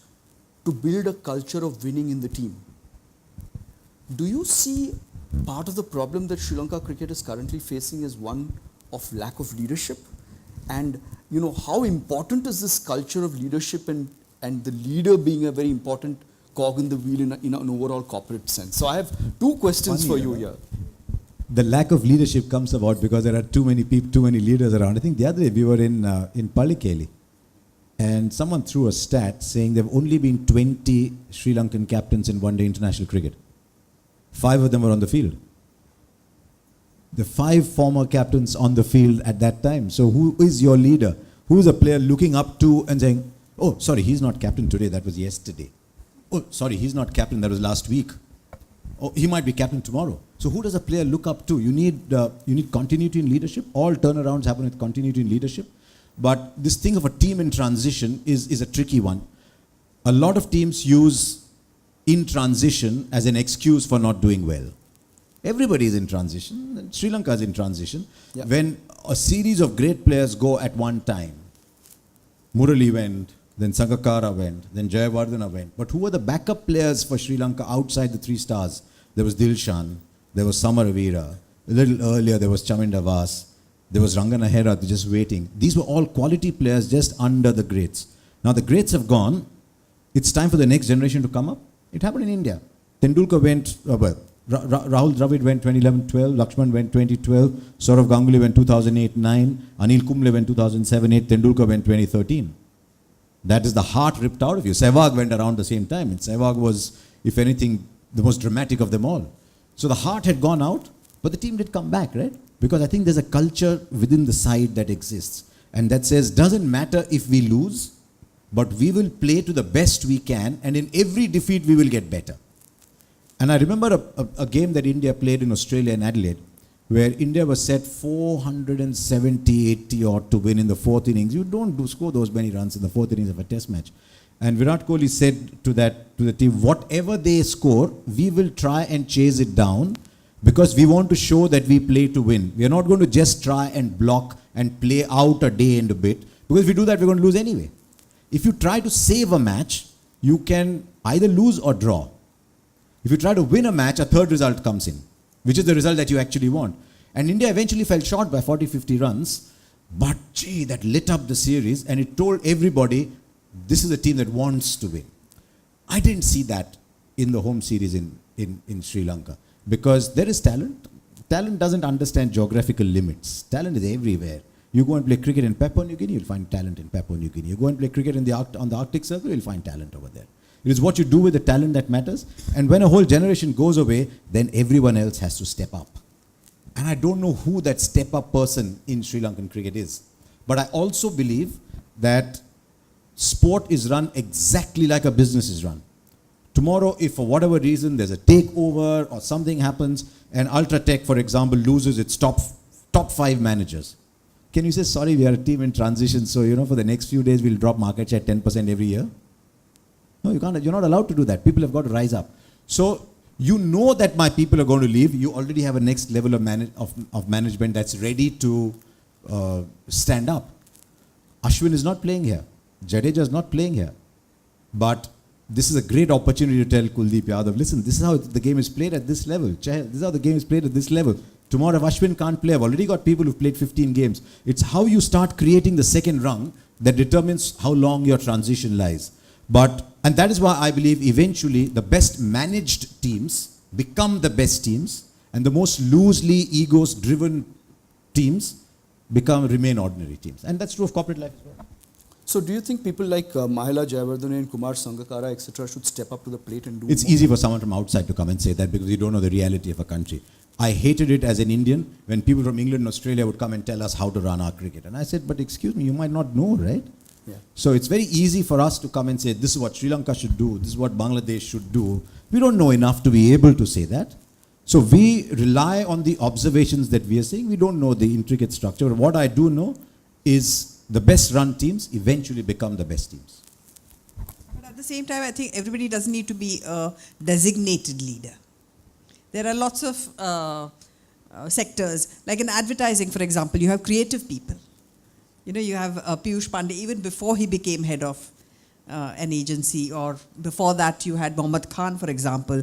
to build a culture of winning in the team. Do you see part of the problem that Sri Lanka cricket is currently facing is one of lack of leadership? And how important is this culture of leadership and the leader being a very important cog in the wheel in an overall corporate sense? So I have two questions for you here. the lack of leadership comes about because there are too many people, too many leaders around. I think the other day we were in Palikeli, and someone threw a stat saying there have only been 20 Sri Lankan captains in one-day international cricket. 5 of them were on the field. The 5 former captains on the field at that time. So who is your leader? Who is a player looking up to and saying, oh, sorry, he's not captain today, that was yesterday. Oh, sorry, he's not captain, that was last week. Oh, he might be captain tomorrow. So who does a player look up to? You need continuity in leadership. All turnarounds happen with continuity in leadership. But this thing of a team in transition is a tricky one. A lot of teams use in transition as an excuse for not doing well. Everybody is in transition. Sri Lanka is in transition. Yeah. When a series of great players go at one time, Murali went, then Sangakkara went, then Jayawardena went. But who were the backup players for Sri Lanka outside the 3 stars? There was Dilshan, there was Samaravira, a little earlier there was Chaminda Vas, there was Rangana Hera just waiting. These were all quality players just under the greats. Now the greats have gone. It's time for the next generation to come up. It happened in India. Tendulkar went, Rahul Dravid went 2011-12, Lakshman went 2012, Saurav Ganguly went 2008-9, Anil Kumble went 2007-8, Tendulkar went 2013. That is the heart ripped out of you. Sehwag went around the same time, and Sehwag was, if anything, the most dramatic of them all. So the heart had gone out, but the team did come back, right? Because I think there's a culture within the side that exists, and that says, doesn't matter if we lose, but we will play to the best we can, and in every defeat we will get better. And I remember a game that India played in Australia and Adelaide, where India was set 470-80 odd to win in the 4th innings. You don't score those many runs in the 4th innings of a test match. And Virat Kohli said to the team, whatever they score, we will try and chase it down because we want to show that we play to win. We are not going to just try and block and play out a day and a bit, because if we do that, we're going to lose anyway. If you try to save a match, you can either lose or draw. If you try to win a match, a third result comes in, which is the result that you actually want. And India eventually fell short by 40-50 runs, but gee, that lit up the series, and it told everybody, this is a team that wants to win. I didn't see that in the home series in Sri Lanka, because there is talent. Talent doesn't understand geographical limits. Talent is everywhere. You go and play cricket in Papua New Guinea, you'll find talent in Papua New Guinea. You go and play cricket on the Arctic Circle, you'll find talent over there. It is what you do with the talent that matters. And when a whole generation goes away, then everyone else has to step up. And I don't know who that step-up person in Sri Lankan cricket is. But I also believe that sport is run exactly like a business is run. Tomorrow, if for whatever reason there's a takeover or something happens, and Ultratech, for example, loses its top 5 managers, can you say, sorry, we are a team in transition, so for the next few days we'll drop market share 10% every year? No, you can't. You're not allowed to do that. People have got to rise up. So you know that my people are going to leave. You already have a next level of management that's ready to stand up. Ashwin is not playing here. Jadeja is not playing here. But this is a great opportunity to tell Kuldeep Yadav, listen, this is how the game is played at this level. This is how the game is played at this level. Tomorrow, if Ashwin can't play, I've already got people who've played 15 games. It's how you start creating the second rung that determines how long your transition lies. And that is why I believe eventually the best managed teams become the best teams, and the most loosely egos-driven teams remain ordinary teams. And that's true of corporate life as well. So do you think people like Mahela Jayawardene and Kumar Sangakkara, etc., should step up to the plate and do It's more? easy for someone from outside to come and say that because you don't know the reality of a country. I hated it as an Indian when people from England and Australia would come and tell us how to run our cricket. And I said, but excuse me, you might not know, right? Yeah. So it's very easy for us to come and say, this is what Sri Lanka should do, this is what Bangladesh should do. We don't know enough to be able to say that. So we rely on the observations that we are seeing. We don't know the intricate structure. But what I do know is the best run teams eventually become the best teams. But at the same time, I think everybody doesn't need to be a designated leader. There are lots of sectors, like in advertising, for example, you have creative people. You have Piyush Pandey, even before he became head of an agency, or before that you had Mohammad Khan, for example.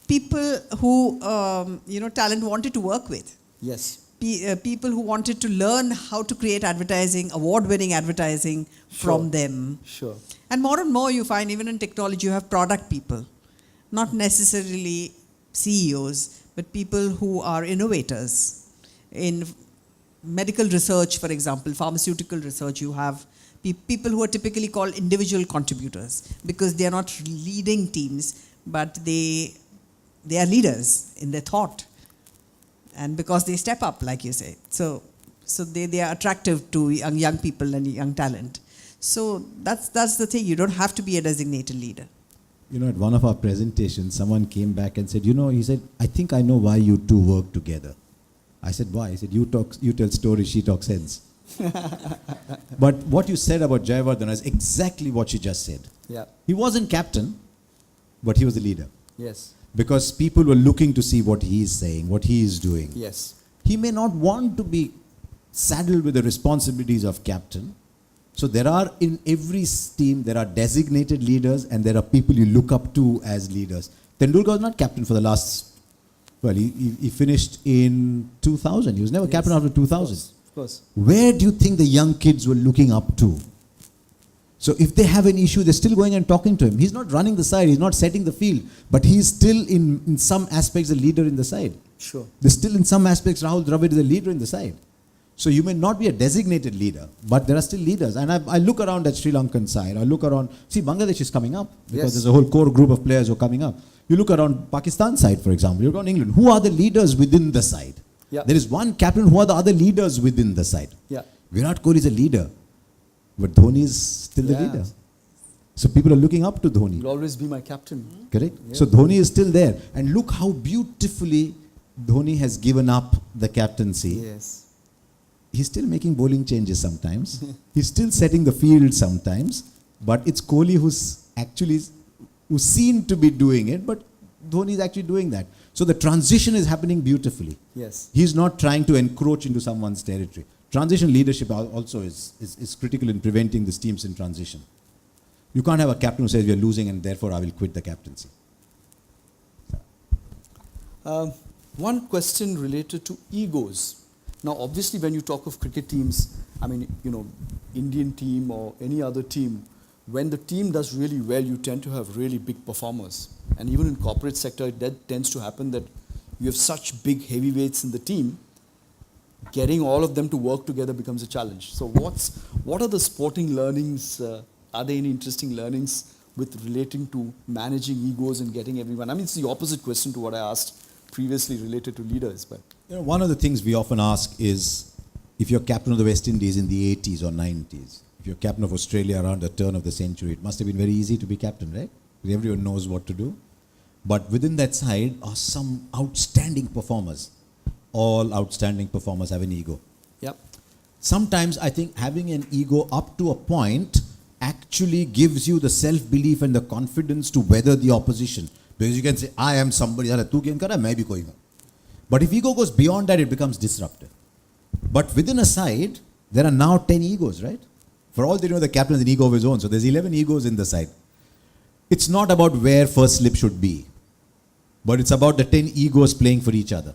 People who, talent wanted to work with. Yes. People who wanted to learn how to create advertising, award-winning advertising from them. Sure. And more you find, even in technology, you have product people. Not necessarily CEOs, but people who are innovators. In medical research, for example, pharmaceutical research, you have people who are typically called individual contributors because they are not leading teams, but they are leaders in their thought. And because they step up, like you say. So they are attractive to young people and young talent. So that's the thing. You don't have to be a designated leader. You know, at one of our presentations, someone came back and said, he said, I think I know why you two work together. I said, why? He said, you tell stories, she talks heads. But what you said about Jayawardena is exactly what you just said. Yeah. He wasn't captain, but he was a leader. Yes. Because people were looking to see what he is saying, what he is doing. Yes. He may not want to be saddled with the responsibilities of captain. So there are, in every team, there are designated leaders and there are people you look up to as leaders. Tendulkar was not captain for the last, he finished in 2000. He was never captain after 2000. Of course. Where do you think the young kids were looking up to? So if they have an issue, they're still going and talking to him. He's not running the side, he's not setting the field, but he's still in some aspects a leader in the side. Sure. There's still in some aspects Rahul Dravid is a leader in the side. So you may not be a designated leader, but there are still leaders. And I look around at Sri Lankan side, I look around, see Bangladesh is coming up, because there's a whole core group of players who are coming up. You look around Pakistan side, for example, you look around England, who are the leaders within the side? Yeah. There is one captain, who are the other leaders within the side? Yeah. Virat Kohli is a leader, but Dhoni is still the leader. So people are looking up to Dhoni. He'll always be my captain. Correct? Yeah. So Dhoni is still there. And look how beautifully Dhoni has given up the captaincy. Yes. He's still making bowling changes sometimes. He's still setting the field sometimes. But it's Kohli who's seen to be doing it, but Dhoni is actually doing that. So the transition is happening beautifully. Yes. He's not trying to encroach into someone's territory. Transition leadership also is critical in preventing these teams in transition. You can't have a captain who says we are losing and therefore I will quit the captaincy. One question related to egos. Now, obviously, when you talk of cricket teams, I mean, Indian team or any other team, when the team does really well, you tend to have really big performers. And even in corporate sector, that tends to happen that you have such big heavyweights in the team, getting all of them to work together becomes a challenge. So what are the sporting learnings? Are there any interesting learnings with relating to managing egos and getting everyone? I mean, it's the opposite question to what I asked previously related to leaders. But one of the things we often ask is, if you're captain of the West Indies in the 80s or 90s, if you're captain of Australia around the turn of the century, it must have been very easy to be captain, right? Because everyone knows what to do. But within that side are some outstanding performers. All outstanding performers have an ego. yep. Sometimes I think having an ego up to a point actually gives you the self-belief and the confidence to weather the opposition. Because you can say, I am somebody, tu game kara, main bhi koi hu. But if ego goes beyond that, it becomes disruptive. But within a side, there are now 10 egos, right? For all they know, the captain has an ego of his own. So there's 11 egos in the side. It's not about where first slip should be, but it's about the 10 egos playing for each other.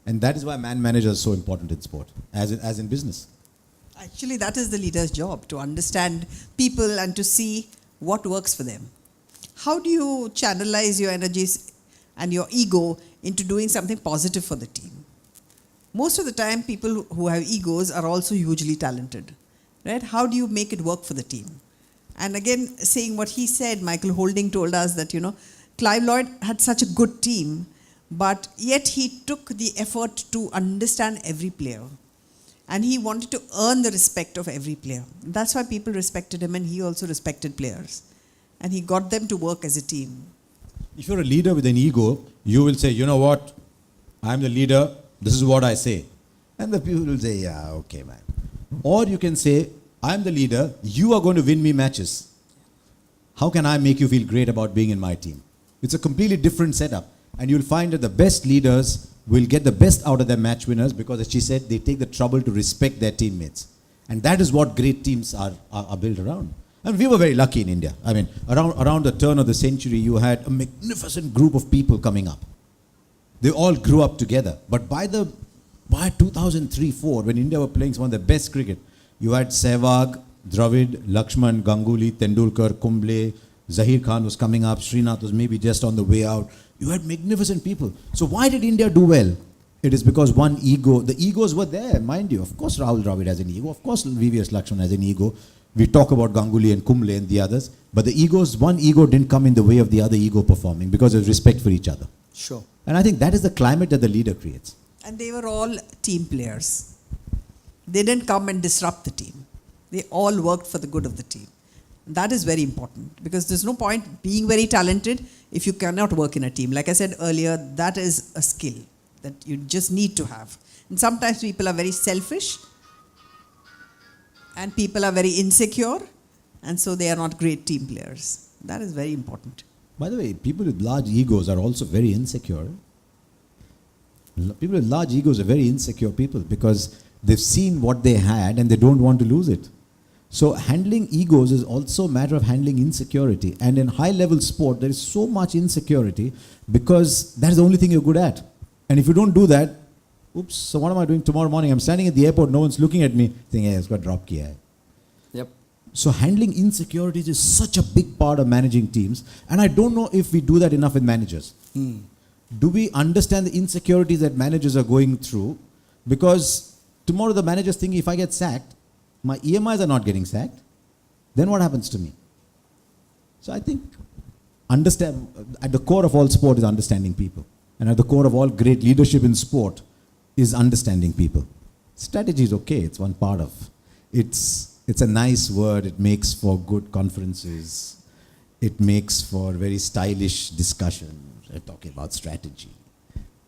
And that is why man manager is so important in sport, as in business. Actually, that is the leader's job, to understand people and to see what works for them. How do you channelize your energies and your ego into doing something positive for the team? Most of the time, people who have egos are also hugely talented, right? How do you make it work for the team? And again, saying what he said, Michael Holding told us that, Clive Lloyd had such a good team, but yet he took the effort to understand every player. And he wanted to earn the respect of every player. That's why people respected him, and he also respected players. And he got them to work as a team. If you're a leader with an ego, you will say, you know what, I'm the leader, this is what I say. And the people will say, yeah, okay, man. Or you can say, I'm the leader, you are going to win me matches. How can I make you feel great about being in my team? It's a completely different setup. And you'll find that the best leaders will get the best out of their match winners because, as she said, they take the trouble to respect their teammates. And that is what great teams are built around. And we were very lucky in India. I mean, around the turn of the century, you had a magnificent group of people coming up. They all grew up together. But by 2003-04, when India were playing some of the best cricket, you had Sehwag, Dravid, Lakshman, Ganguly, Tendulkar, Kumble, Zahir Khan was coming up, Srinath was maybe just on the way out. You had magnificent people. So why did India do well? It is because one ego, the egos were there, mind you. Of course Rahul Dravid has an ego. Of course VVS Lakshman has an ego. We talk about Ganguly and Kumble and the others. But the egos, one ego didn't come in the way of the other ego performing because of respect for each other. Sure. And I think that is the climate that the leader creates. And they were all team players. They didn't come and disrupt the team. They all worked for the good of the team. That is very important because there's no point being very talented if you cannot work in a team. Like I said earlier, that is a skill that you just need to have. And sometimes people are very selfish and people are very insecure and so they are not great team players. That is very important. By the way, people with large egos are also very insecure. People with large egos are very insecure people because they've seen what they had and they don't want to lose it. So handling egos is also a matter of handling insecurity. And in high-level sport, there is so much insecurity because that is the only thing you're good at. And if you don't do that, oops, so what am I doing tomorrow morning? I'm standing at the airport, no one's looking at me, thinking, hey, it's got drop kiya hai. Yep. So handling insecurities is such a big part of managing teams. And I don't know if we do that enough with managers. Do we understand the insecurities that managers are going through? Because tomorrow the manager's thinking, if I get sacked, my EMIs are not getting sacked, then what happens to me? So I think at the core of all sport is understanding people. And at the core of all great leadership in sport is understanding people. Strategy is okay, it's one part of. It's a nice word, it makes for good conferences. It makes for very stylish discussion. We're talking about strategy.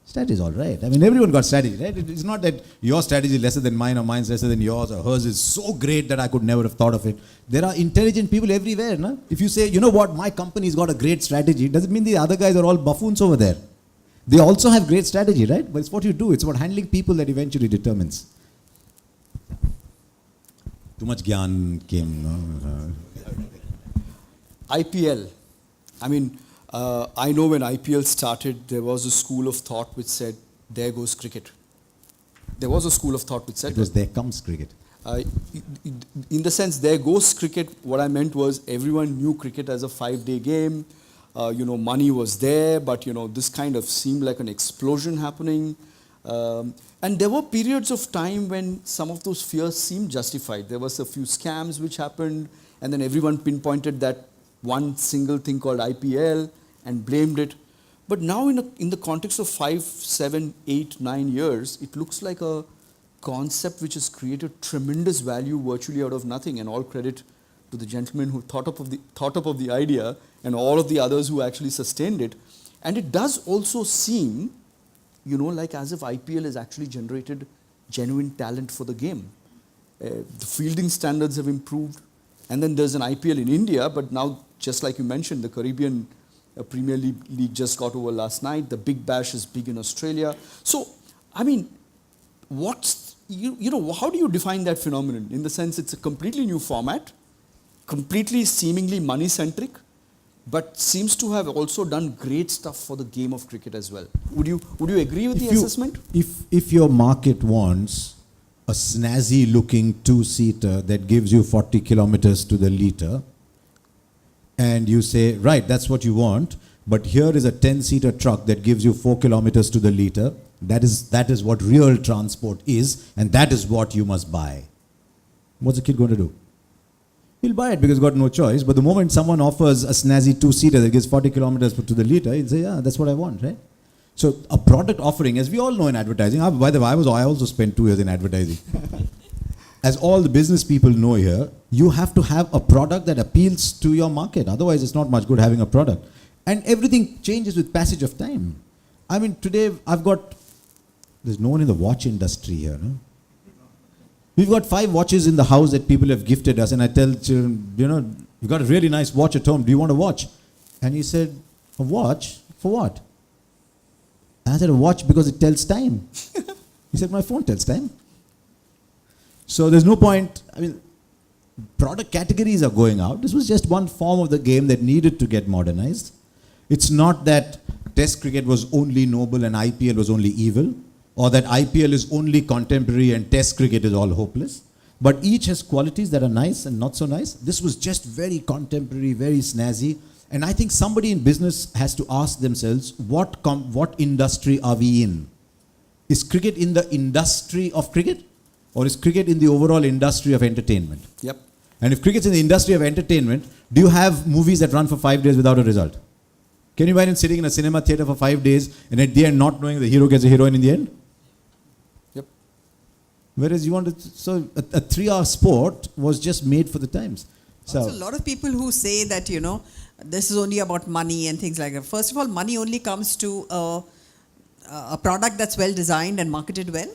Strategy is all right. I mean, everyone got strategy, right? It's not that your strategy is lesser than mine or mine's lesser than yours or hers is so great that I could never have thought of it. There are intelligent people everywhere. No? If you say, you know what, my company's got a great strategy, it doesn't mean the other guys are all buffoons over there. They also have great strategy, right? But it's what you do. It's about handling people that eventually determines. Too much gyan came. No? IPL. I mean, I know when IPL started, there was a school of thought which said, there goes cricket. There was a school of thought which said... It was there comes cricket. In the sense, there goes cricket, what I meant was everyone knew cricket as a 5-day game. Money was there, but, this kind of seemed like an explosion happening. And there were periods of time when some of those fears seemed justified. There was a few scams which happened, and then everyone pinpointed that one single thing called IPL and blamed it. But now in the context of 5, 7, 8, 9 years, it looks like a concept which has created tremendous value virtually out of nothing, and all credit to the gentleman who thought up of the idea and all of the others who actually sustained it. And it does also seem, like as if IPL has actually generated genuine talent for the game. The fielding standards have improved. And then there's an IPL in India, but now, just like you mentioned, the Caribbean Premier League just got over last night. The Big Bash is big in Australia. So, I mean, how do you define that phenomenon? In the sense, it's a completely new format, completely seemingly money-centric, but seems to have also done great stuff for the game of cricket as well. Would you agree with the assessment? If your market wants a snazzy looking 2-seater that gives you 40 kilometers to the litre, and you say, right, that's what you want, but here is a 10-seater truck that gives you 4 kilometers to the litre, that is what real transport is, and that is what you must buy. What's the kid going to do? He'll buy it because he's got no choice, but the moment someone offers a snazzy 2-seater that gives 40 kilometers to the litre, he'll say, yeah, that's what I want, right? So a product offering, as we all know in advertising, by the way, I also spent 2 years in advertising. As all the business people know here, you have to have a product that appeals to your market. Otherwise, it's not much good having a product. And everything changes with passage of time. I mean, today there's no one in the watch industry here, no? We've got 5 watches in the house that people have gifted us, and I tell children, you've got a really nice watch at home, do you want a watch? And he said, a watch? For what? And I said, a watch because it tells time. He said, my phone tells time. So there's no point, product categories are going out. This was just one form of the game that needed to get modernized. It's not that Test cricket was only noble and IPL was only evil, or that IPL is only contemporary and Test cricket is all hopeless. But each has qualities that are nice and not so nice. This was just very contemporary, very snazzy. And I think somebody in business has to ask themselves, what industry are we in? Is cricket in the industry of cricket? Or is cricket in the overall industry of entertainment? Yep. And if cricket's in the industry of entertainment, do you have movies that run for 5 days without a result? Can you imagine sitting in a cinema theatre for 5 days and at the end not knowing the hero gets a heroine in the end? Yep. Whereas you want to, so a 3-hour sport was just made for the times. So Also, a lot of people who say that, this is only about money and things like that. First of all, money only comes to a product that's well designed and marketed well.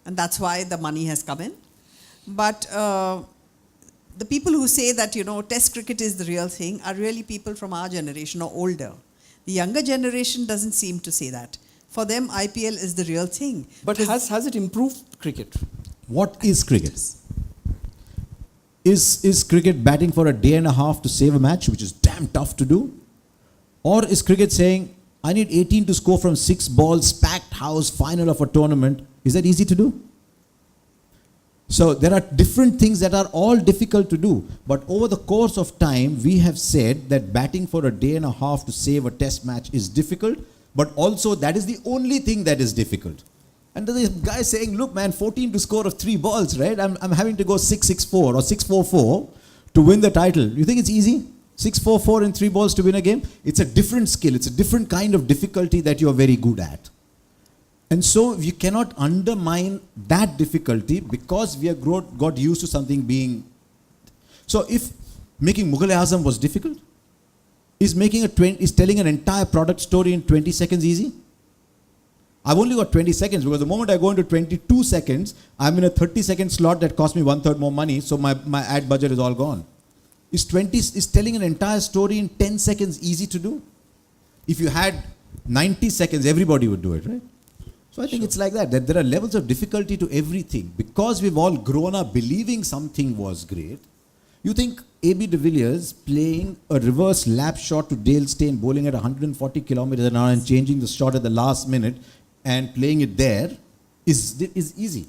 And that's why the money has come in. But the people who say that, test cricket is the real thing are really people from our generation or older. The younger generation doesn't seem to say that. For them, IPL is the real thing. But has it improved cricket? what is cricket? Is cricket batting for a day and a half to save a match, which is damn tough to do? Or is cricket saying, I need 18 to score from 6 balls, packed house, final of a tournament? Is that easy to do? So there are different things that are all difficult to do. But over the course of time, we have said that batting for a day and a half to save a test match is difficult, but also that is the only thing that is difficult. And there's a guy saying, look man, 14 to score of 3 balls, right? I'm having to go 6-6-4 or 6-4-4 to win the title. You think it's easy? 6-4-4 and 3 balls to win a game? It's a different skill. It's a different kind of difficulty that you're very good at. And so you cannot undermine that difficulty because we have got used to something being... So if making Mughal-e-Azam was difficult, is telling an entire product story in 20 seconds easy? I've only got 20 seconds because the moment I go into 22 seconds, I'm in a 30-second slot that costs me 1/3 more money, so my ad budget is all gone. Is telling an entire story in 10 seconds easy to do? If you had 90 seconds, everybody would do it, right? So I think it's like that there are levels of difficulty to everything. Because we've all grown up believing something was great, you think A.B. de Villiers playing a reverse lap shot to Dale Steyn bowling at 140 kilometers an hour and changing the shot at the last minute and playing it there is easy.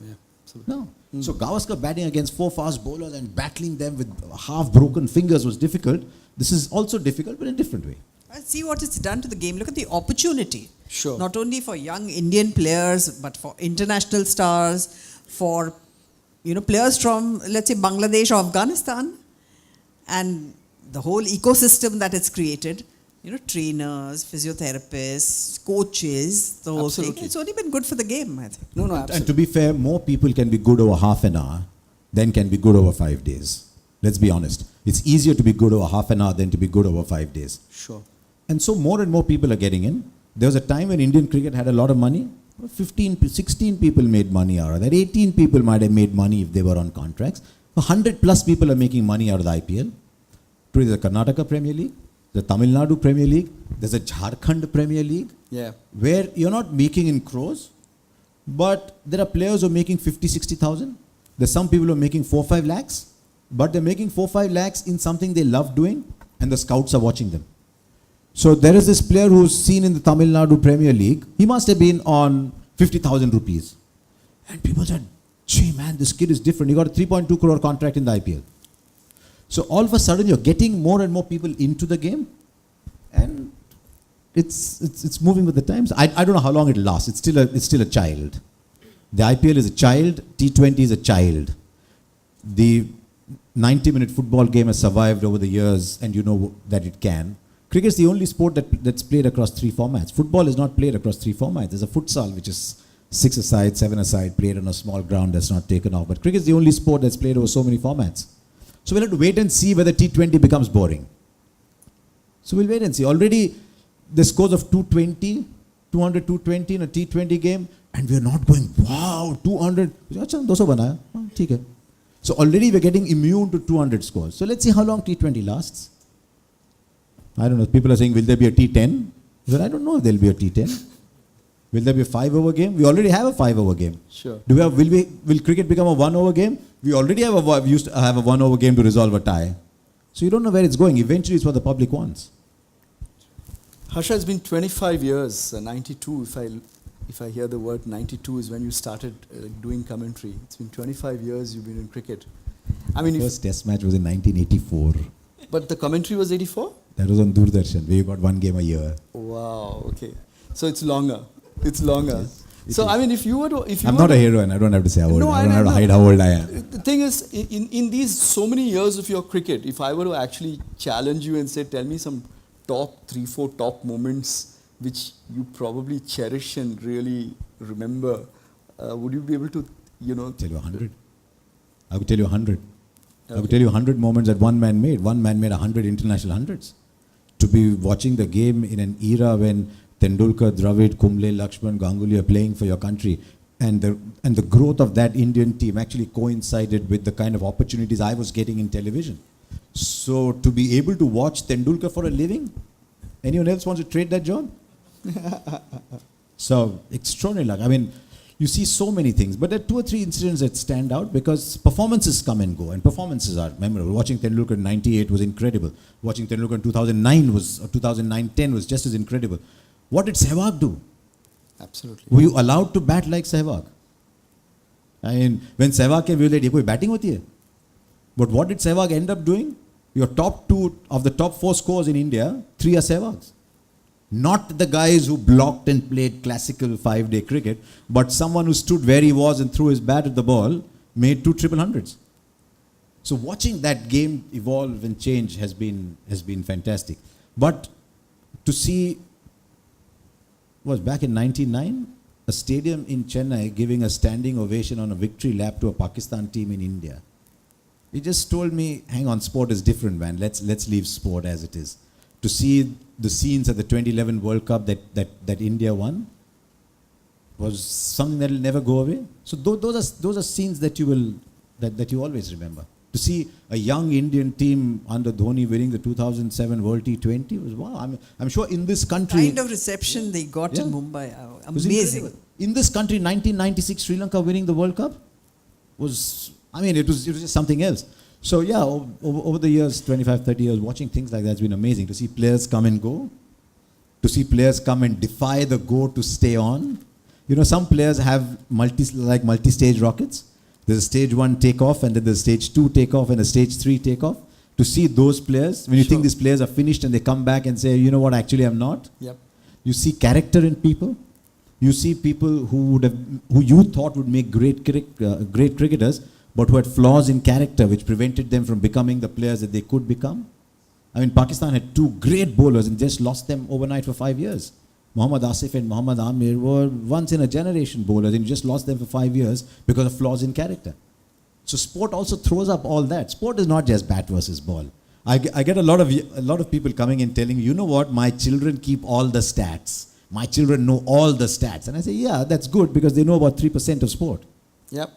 Yeah, absolutely. No. So Gavaskar batting against 4 fast bowlers and battling them with half broken fingers was difficult. This is also difficult, but in a different way. See what it's done to the game. Look at the opportunity. Sure. Not only for young Indian players, but for international stars, for players from, let's say, Bangladesh or Afghanistan, and the whole ecosystem that it's created. Trainers, physiotherapists, coaches, the whole thing. Absolutely. It's only been good for the game, I think. No, absolutely. And to be fair, more people can be good over half an hour than can be good over 5 days. Let's be honest. It's easier to be good over half an hour than to be good over 5 days. Sure. And so more and more people are getting in. There was a time when Indian cricket had a lot of money. 16 people made money out of that. 18 people might have made money if they were on contracts. 100 plus people are making money out of the IPL. Today there's a Karnataka Premier League, the Tamil Nadu Premier League, there's a Jharkhand Premier League, Yeah. where you're not making in crores, but there are players who are making 50, 60,000. There's some people who are making 4-5 lakhs, but they're making 4-5 lakhs in something they love doing, and the scouts are watching them. So there is this player who's seen in the Tamil Nadu Premier League. He must have been on 50,000 rupees. And people said, gee man, this kid is different. He got a 3.2 crore contract in the IPL. So all of a sudden you're getting more and more people into the game. And it's moving with the times. I don't know how long it'll last. It's still a child. The IPL is a child. T20 is a child. The 90-minute football game has survived over the years, and you know that it can. Cricket is the only sport that's played across 3 formats. Football is not played across 3 formats. There's a futsal, which is 6-a-side, 7-a-side, played on a small ground that's not taken off. But cricket is the only sport that's played over so many formats. So we'll have to wait and see whether T20 becomes boring. So we'll wait and see. Already the scores of 220, 200, 220 in a T20 game, and we're not going, wow, 200. So already we're getting immune to 200 scores. So let's see how long T20 lasts. I don't know. People are saying, will there be a T10? Well, I don't know if there'll be a T10. Will there be a 5-over game? We already have a 5-over game. Sure. Will cricket become a 1-over game? We already used to have a 1-over game to resolve a tie. So you don't know where it's going. Eventually it's what the public wants. Harsha, it's been 25 years, 92, if I hear the word 92 is when you started doing commentary. It's been 25 years you've been in cricket. I mean, First test match was in 1984. but the commentary was 84? That was on Doordarshan, where you got one game a year. Wow. Okay. So it's longer. It's longer. So I mean, if you were to, I'm not a hero, and I don't have to say how old. No, I don't have to hide how old I am. The thing is, in these so many years of your cricket, if I were to actually challenge you and say, tell me some top 3-4 top moments which you probably cherish and really remember, would you be able to, Tell you 100. I could tell you 100. I could tell you 100 moments that one man made. One man made 100 international hundreds. To be watching the game in an era when Tendulkar, Dravid, Kumble, Lakshman, Ganguly are playing for your country, and the growth of that Indian team actually coincided with the kind of opportunities I was getting in television. So to be able to watch Tendulkar for a living, anyone else wants to trade that job? So extraordinary luck. I mean, you see so many things, but there are 2 or 3 incidents that stand out because performances come and go, and performances are memorable. Watching Tendulkar in '98 was incredible. Watching Tendulkar in 2009-10 was just as incredible. What did Sehwag do? Absolutely. Were you allowed to bat like Sehwag? I mean, when Sehwag came, we were like, "Ye koi batting hoti hai?" But what did Sehwag end up doing? Your top 2 of the top 4 scores in India, 3 are Sehwags. Not the guys who blocked and played classical 5-day cricket, but someone who stood where he was and threw his bat at the ball, made 2 triple hundreds. So watching that game evolve and change has been fantastic. But to see, was back in 99, a stadium in Chennai giving a standing ovation on a victory lap to a Pakistan team in India. It just told me, hang on, sport is different, man. Let's leave sport as it is. To see the scenes at the 2011 World Cup that India won was something that will never go away. So those are scenes that you always remember. To see a young Indian team under Dhoni winning the 2007 World T20 was wow. I'm sure in this country, Kind of reception they got in Mumbai, was amazing. incredible. In this country, 1996 Sri Lanka winning the World Cup was, it was just something else. So yeah, over the years, 25, 30 years, watching things like that has been amazing. To see players come and go, to see players come and defy the go to stay on. Some players have multi-stage rockets. There's a stage 1 takeoff, and then there's stage 2 takeoff, and a stage 3 takeoff. To see those players, when you think these players are finished and they come back and say, you know what, actually I'm not. Yep. You see character in people. You see people who you thought would make great cricketers, but who had flaws in character which prevented them from becoming the players that they could become. I mean, Pakistan had 2 great bowlers and just lost them overnight for 5 years. Muhammad Asif and Muhammad Amir were once in a generation bowlers, and you just lost them for 5 years because of flaws in character. So sport also throws up all that. Sport is not just bat versus ball. I get a lot of people coming and telling me, you know what, my children keep all the stats. My children know all the stats. And I say, yeah, that's good because they know about 3% of sport. Yep.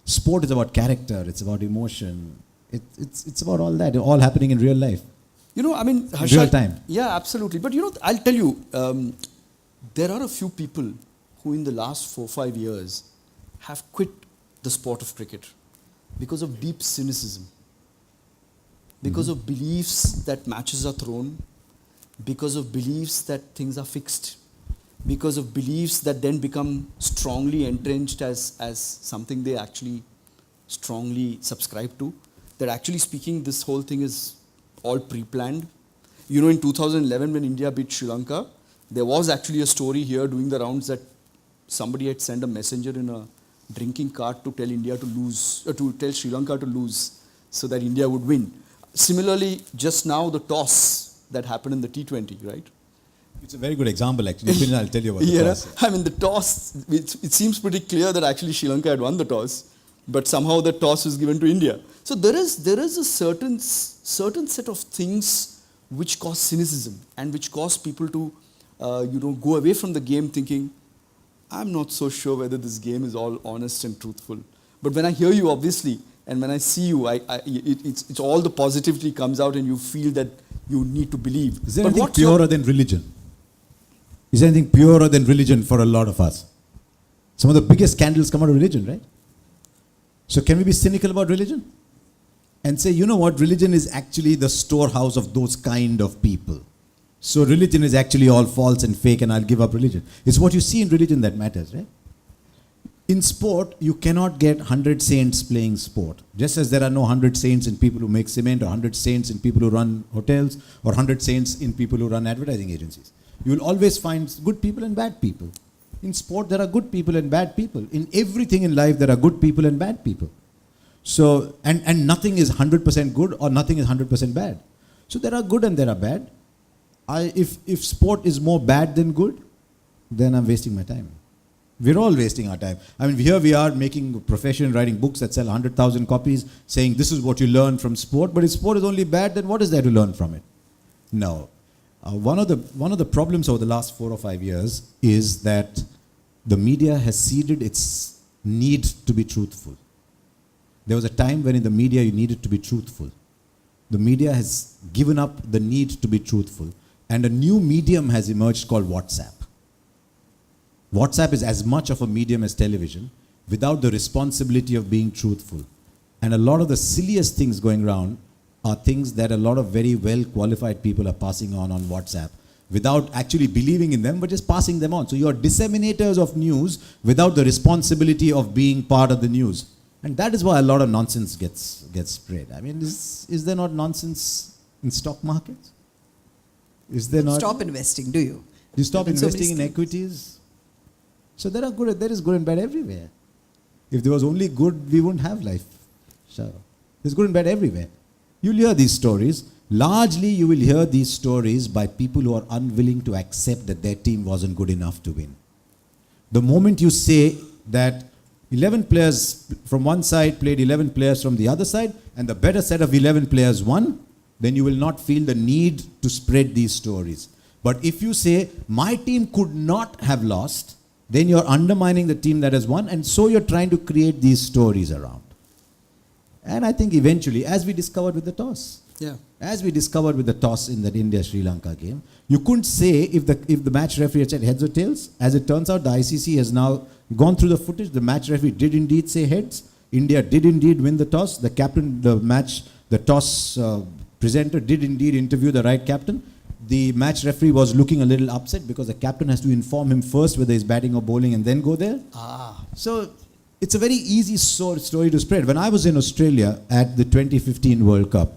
Sport is about character, it's about emotion, it's about all that, all happening in real life. Harsha, real time. Yeah, absolutely. But I'll tell you, there are a few people who in the last 4-5 years have quit the sport of cricket because of deep cynicism, because of beliefs that matches are thrown, because of beliefs that things are fixed, because of beliefs that then become strongly entrenched as something they actually strongly subscribe to. That actually speaking, this whole thing is all pre-planned. In 2011 when India beat Sri Lanka, there was actually a story here doing the rounds that somebody had sent a messenger in a drinking cart to tell India to lose, to tell Sri Lanka to lose so that India would win. Similarly, just now the toss that happened in the T20, right? It's a very good example actually. I'll tell you about the toss. I mean, the toss, it seems pretty clear that actually Sri Lanka had won the toss, but somehow the toss was given to India. So there is a certain set of things which cause cynicism and which cause people to go away from the game thinking, I'm not so sure whether this game is all honest and truthful. But when I hear you, obviously, and when I see you, it's all the positivity comes out and you feel that you need to believe. Is there anything purer than religion? Is there anything purer than religion for a lot of us? Some of the biggest scandals come out of religion, right? So can we be cynical about religion? And say, you know what, religion is actually the storehouse of those kind of people. So religion is actually all false and fake and I'll give up religion. It's what you see in religion that matters, right? In sport, you cannot get 100 saints playing sport. Just as there are no 100 saints in people who make cement, or 100 saints in people who run hotels, or 100 saints in people who run advertising agencies. You will always find good people and bad people. In sport, there are good people and bad people. In everything in life, there are good people and bad people. So, and nothing is 100% good or nothing is 100% bad. So there are good and there are bad. If sport is more bad than good, then I'm wasting my time. We're all wasting our time. I mean, here we are making a profession, writing books that sell 100,000 copies, saying this is what you learn from sport. But if sport is only bad, then what is there to learn from it? No. One of the problems over the last 4 or 5 years is that the media has ceded its need to be truthful. There was a time when in the media you needed to be truthful. The media has given up the need to be truthful. And a new medium has emerged called WhatsApp. WhatsApp is as much of a medium as television without the responsibility of being truthful. And a lot of the silliest things going around are things that a lot of very well qualified people are passing on WhatsApp without actually believing in them, but just passing them on. So you are disseminators of news without the responsibility of being part of the news. And that is why a lot of nonsense gets spread. I mean, is there not nonsense in stock markets? Is there not? Stop investing, do you? You stop So investing in many equities. So there is good and bad everywhere. If there was only good, we wouldn't have life. So there's good and bad everywhere. You'll hear these stories. Largely, you will hear these stories by people who are unwilling to accept that their team wasn't good enough to win. The moment you say that 11 players from one side played 11 players from the other side, and the better set of 11 players won, then you will not feel the need to spread these stories. But if you say, my team could not have lost, then you're undermining the team that has won, and so you're trying to create these stories around. And I think eventually, as we discovered with the toss, as we discovered with the toss in that India-Sri Lanka game, you couldn't say if the match referee had said heads or tails. As it turns out, the ICC has now gone through the footage. The match referee did indeed say heads. India did indeed win the toss. The captain, the toss presenter did indeed interview the right captain. The match referee was looking a little upset because the captain has to inform him first whether he's batting or bowling and then go there. So it's a very easy story to spread. When I was in Australia at the 2015 World Cup,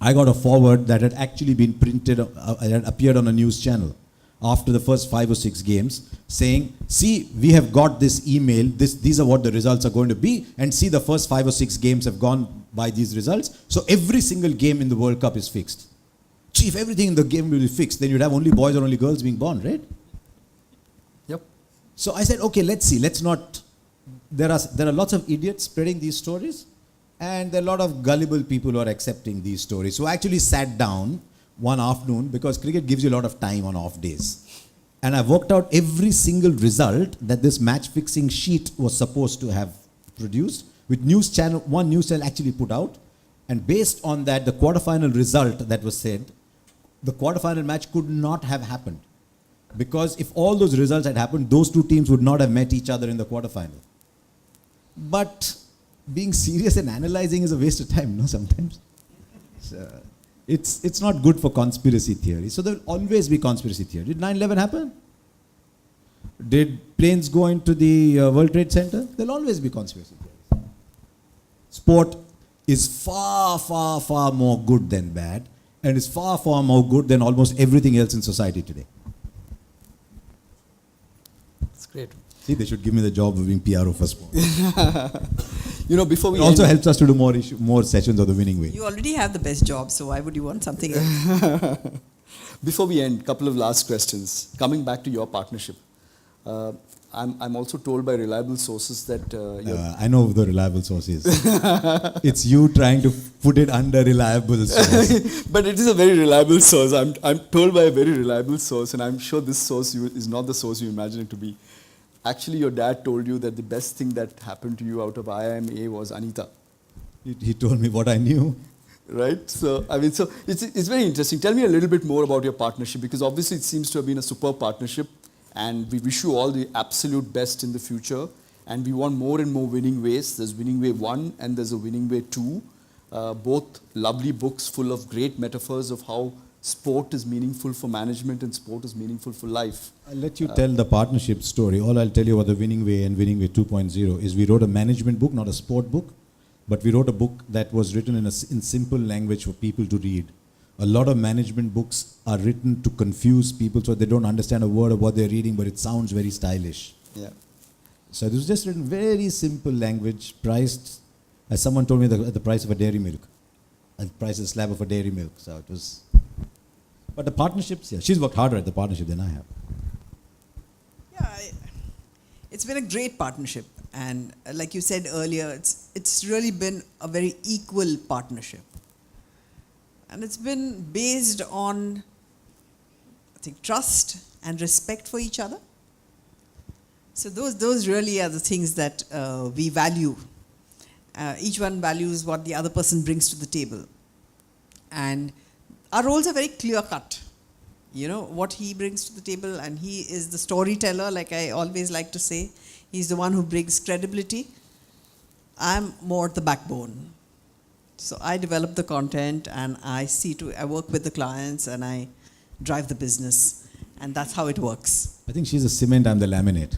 I got a forward that had actually been printed, had appeared on a news channel after the first 5 or 6 games, saying, see, we have got this email, these are what the results are going to be, and see, the first 5 or 6 games have gone by these results, so every single game in the World Cup is fixed. Chief, everything in the game will be fixed, then you'd have only boys or only girls being born, right? Yep. So I said, okay, let's see, let's not, there are lots of idiots spreading these stories, and there are a lot of gullible people who are accepting these stories. So I actually sat down one afternoon, because cricket gives you a lot of time on off days. And I worked out every single result that this match fixing sheet was supposed to have produced, with one news channel actually put out. And based on that, the quarterfinal result that was said, the quarterfinal match could not have happened. Because if all those results had happened, those two teams would not have met each other in the quarterfinal. But being serious and analyzing is a waste of time, no, sometimes. So, it's not good for conspiracy theory. So there will always be conspiracy theory. Did 9/11 happen? Did planes go into the World Trade Center? There will always be conspiracy theories. Sport is far, far, far more good than bad, and is far, far more good than almost everything else in society today. That's great. See, they should give me the job of being PRO for sport. Before we It also helps us to do more sessions of the winning way. You already have the best job, so why would you want something else? Before we end, couple of last questions. Coming back to your partnership, I'm also told by reliable sources that I know the reliable source is. It's you trying to put it under reliable source. But it is a very reliable source. I'm told by a very reliable source, and I'm sure this source is not the source you imagine it to be. Actually, your dad told you that the best thing that happened to you out of IIMA was Anita. He told me what I knew. Right? So it's very interesting. Tell me a little bit more about your partnership, because obviously it seems to have been a superb partnership, and we wish you all the absolute best in the future. And we want more and more winning ways. There's Winning Way 1 and there's a Winning Way 2. Both lovely books full of great metaphors of how sport is meaningful for management and sport is meaningful for life. I'll let you tell the partnership story. All I'll tell you about the Winning Way and Winning Way 2.0 is we wrote a management book, not a sport book, but we wrote a book that was written in simple language for people to read. A lot of management books are written to confuse people so they don't understand a word of what they're reading, but it sounds very stylish. Yeah. So this was just written very simple language, priced, as someone told me, at the price of a dairy milk. At the price of a slab of a dairy milk. So it was... But the partnerships, yeah, she's worked harder at the partnership than I have. Yeah, it's been a great partnership. And like you said earlier, it's really been a very equal partnership. And it's been based on, I think, trust and respect for each other. So those really are the things that we value. Each one values what the other person brings to the table. And our roles are very clear-cut. You know, what he brings to the table, and he is the storyteller, like I always like to say. He's the one who brings credibility. I'm more the backbone. So I develop the content, and I work with the clients, and I drive the business. And that's how it works. I think she's the cement, I'm the laminate.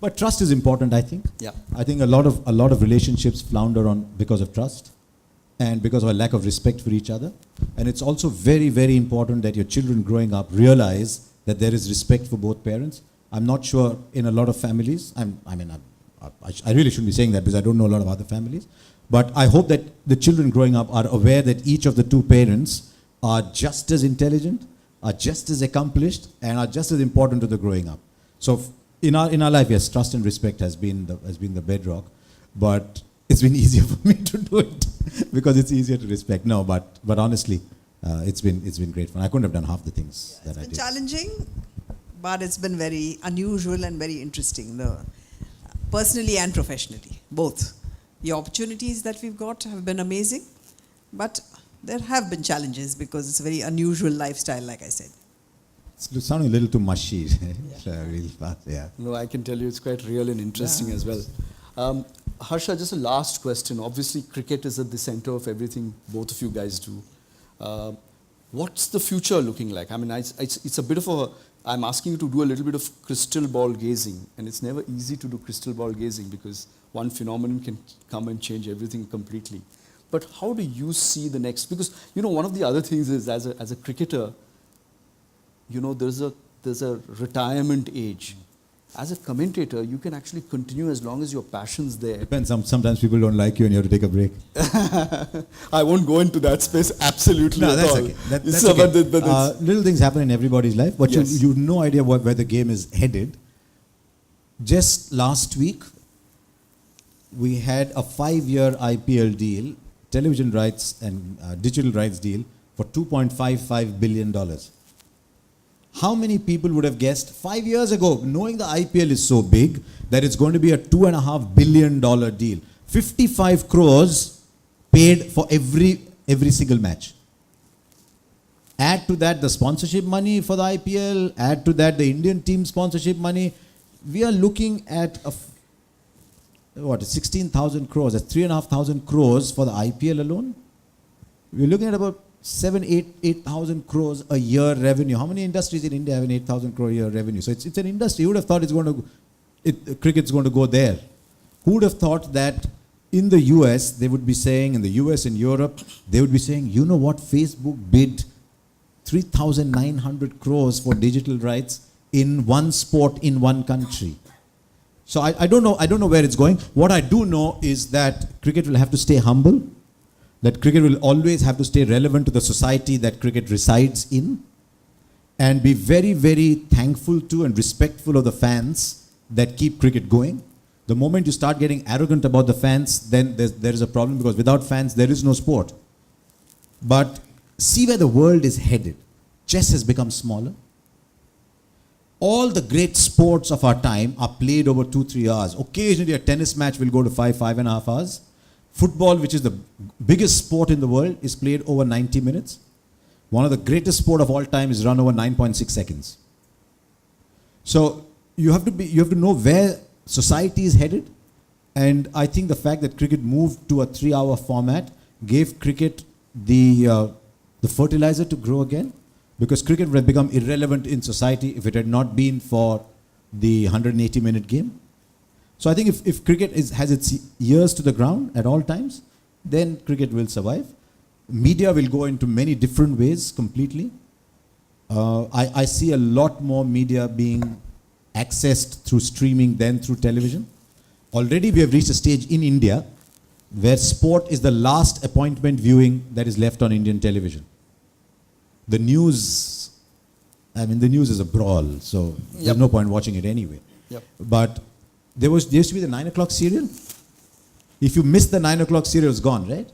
But trust is important, I think. Yeah. I think a lot of relationships flounder because of trust and because of a lack of respect for each other. And it's also very, very important that your children growing up realize that there is respect for both parents. I'm not sure in a lot of families, I really shouldn't be saying that because I don't know a lot of other families, but I hope that the children growing up are aware that each of the two parents are just as intelligent, are just as accomplished, and are just as important to the growing up. So in our life, yes, trust and respect has been the bedrock, but it's been easier for me to do it because it's easier to respect. No, but honestly, it's been great fun. I couldn't have done half the things that I did. It's been challenging, but it's been very unusual and very interesting, personally and professionally, both. The opportunities that we've got have been amazing, but there have been challenges because it's a very unusual lifestyle, like I said. It's sounding a little too mushy. Really fast, yeah. No, I can tell you it's quite real and interesting as well. Harsha, just a last question. Obviously, cricket is at the center of everything both of you guys do. What's the future looking like? I mean, it's a bit of a... I'm asking you to do a little bit of crystal ball gazing, and it's never easy to do crystal ball gazing because one phenomenon can come and change everything completely. But how do you see the next? Because, you know, one of the other things is as a cricketer, you know, there's a retirement age. As a commentator, you can actually continue as long as your passion's there. Depends. Sometimes people don't like you and you have to take a break. I won't go into that space absolutely No, at that's all. okay. That's okay. But little things happen in everybody's life, but Yes. you have no idea where the game is headed. Just last week, we had a 5-year IPL deal, television rights and digital rights deal for $2.55 billion. How many people would have guessed 5 years ago, knowing the IPL is so big, that it's going to be a $2.5 billion deal? 55 crores paid for every single match. Add to that the sponsorship money for the IPL, add to that the Indian team sponsorship money. We are looking at 16,000 crores, that's 3,500 crores for the IPL alone. We're looking at about 8,000 crores a year revenue. How many industries in India have an 8,000 crore a year revenue? So it's an industry. You would have thought cricket's going to go there. Who would have thought that in the US, they would be saying, in the US and Europe, they would be saying, you know what, Facebook bid 3,900 crores for digital rights in one sport in one country. So I don't know where it's going. What I do know is that cricket will have to stay humble, that cricket will always have to stay relevant to the society that cricket resides in, and be very, very thankful to and respectful of the fans that keep cricket going. The moment you start getting arrogant about the fans, then there is a problem, because without fans, there is no sport. But see where the world is headed. Chess has become smaller. All the great sports of our time are played over 2-3 hours. Occasionally a tennis match will go to 5.5 hours. Football, which is the biggest sport in the world, is played over 90 minutes. One of the greatest sport of all time is run over 9.6 seconds. So you have to know where society is headed, And I think the fact that cricket moved to a 3-hour format gave cricket the fertilizer to grow again, because cricket would have become irrelevant in society if it had not been for the 180-minute game. So I think if cricket has its ears to the ground at all times, then cricket will survive. Media will go into many different ways completely. I see a lot more media being accessed through streaming than through television. Already we have reached a stage in India where sport is the last appointment viewing that is left on Indian television. The news, the news is a brawl, so there's no point watching it anyway. Yep. But there used to be the 9 o'clock serial. If you missed the 9 o'clock serial, it's gone, right?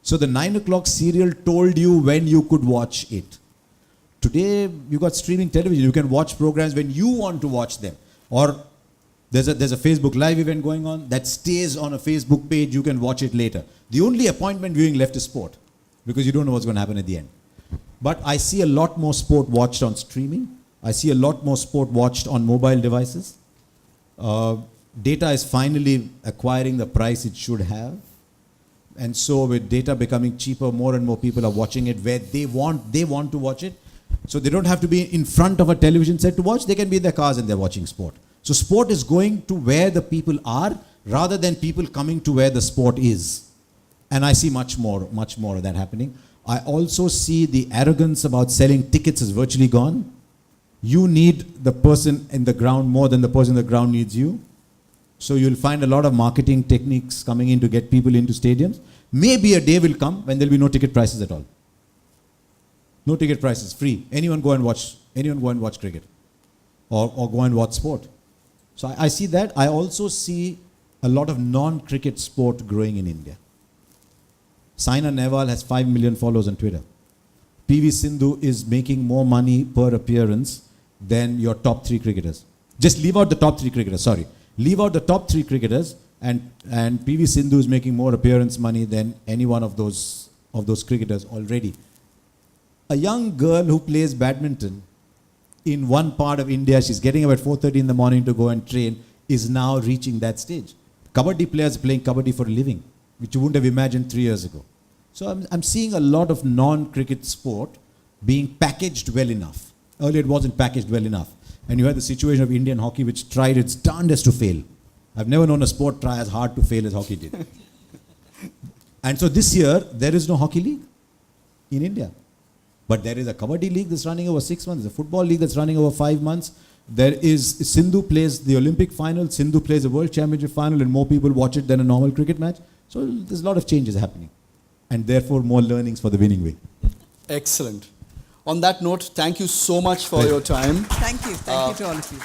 So the 9 o'clock serial told you when you could watch it. Today, you got streaming television. You can watch programs when you want to watch them. Or there's a Facebook Live event going on that stays on a Facebook page. You can watch it later. The only appointment viewing left is sport, because you don't know what's going to happen at the end. But I see a lot more sport watched on streaming. I see a lot more sport watched on mobile devices. Data is finally acquiring the price it should have. And so with data becoming cheaper, more and more people are watching it where they want to watch it. So they don't have to be in front of a television set to watch. They can be in their cars and they're watching sport. So sport is going to where the people are rather than people coming to where the sport is. And I see much more of that happening. I also see the arrogance about selling tickets is virtually gone. You need the person in the ground more than the person in the ground needs you. So you'll find a lot of marketing techniques coming in to get people into stadiums. Maybe a day will come when there'll be no ticket prices at all. No ticket prices, free. Anyone go and watch cricket or go and watch sport. So I see that. I also see a lot of non-cricket sport growing in India. Saina Nehwal has 5 million followers on Twitter. PV Sindhu is making more money per appearance than your top 3 cricketers. Just leave out the top 3 cricketers, sorry. Leave out the top 3 cricketers and PV Sindhu is making more appearance money than any one of those cricketers already. A young girl who plays badminton in one part of India, she's getting up at 4:30 in the morning to go and train, is now reaching that stage. Kabaddi players playing kabaddi for a living, which you wouldn't have imagined 3 years ago. So I'm seeing a lot of non-cricket sport being packaged well enough. Earlier it wasn't packaged well enough. And you had the situation of Indian hockey, which tried its darndest to fail. I've never known a sport try as hard to fail as hockey did. And so this year, there is no hockey league in India. But there is a kabaddi league that's running over 6 months. There's a football league that's running over 5 months. There is Sindhu plays the Olympic final. Sindhu plays the World Championship final, and more people watch it than a normal cricket match. So there's a lot of changes happening. And therefore, more learnings for the winning way. Excellent. On that note, thank you so much for your time. Thank you. Thank you to all of you.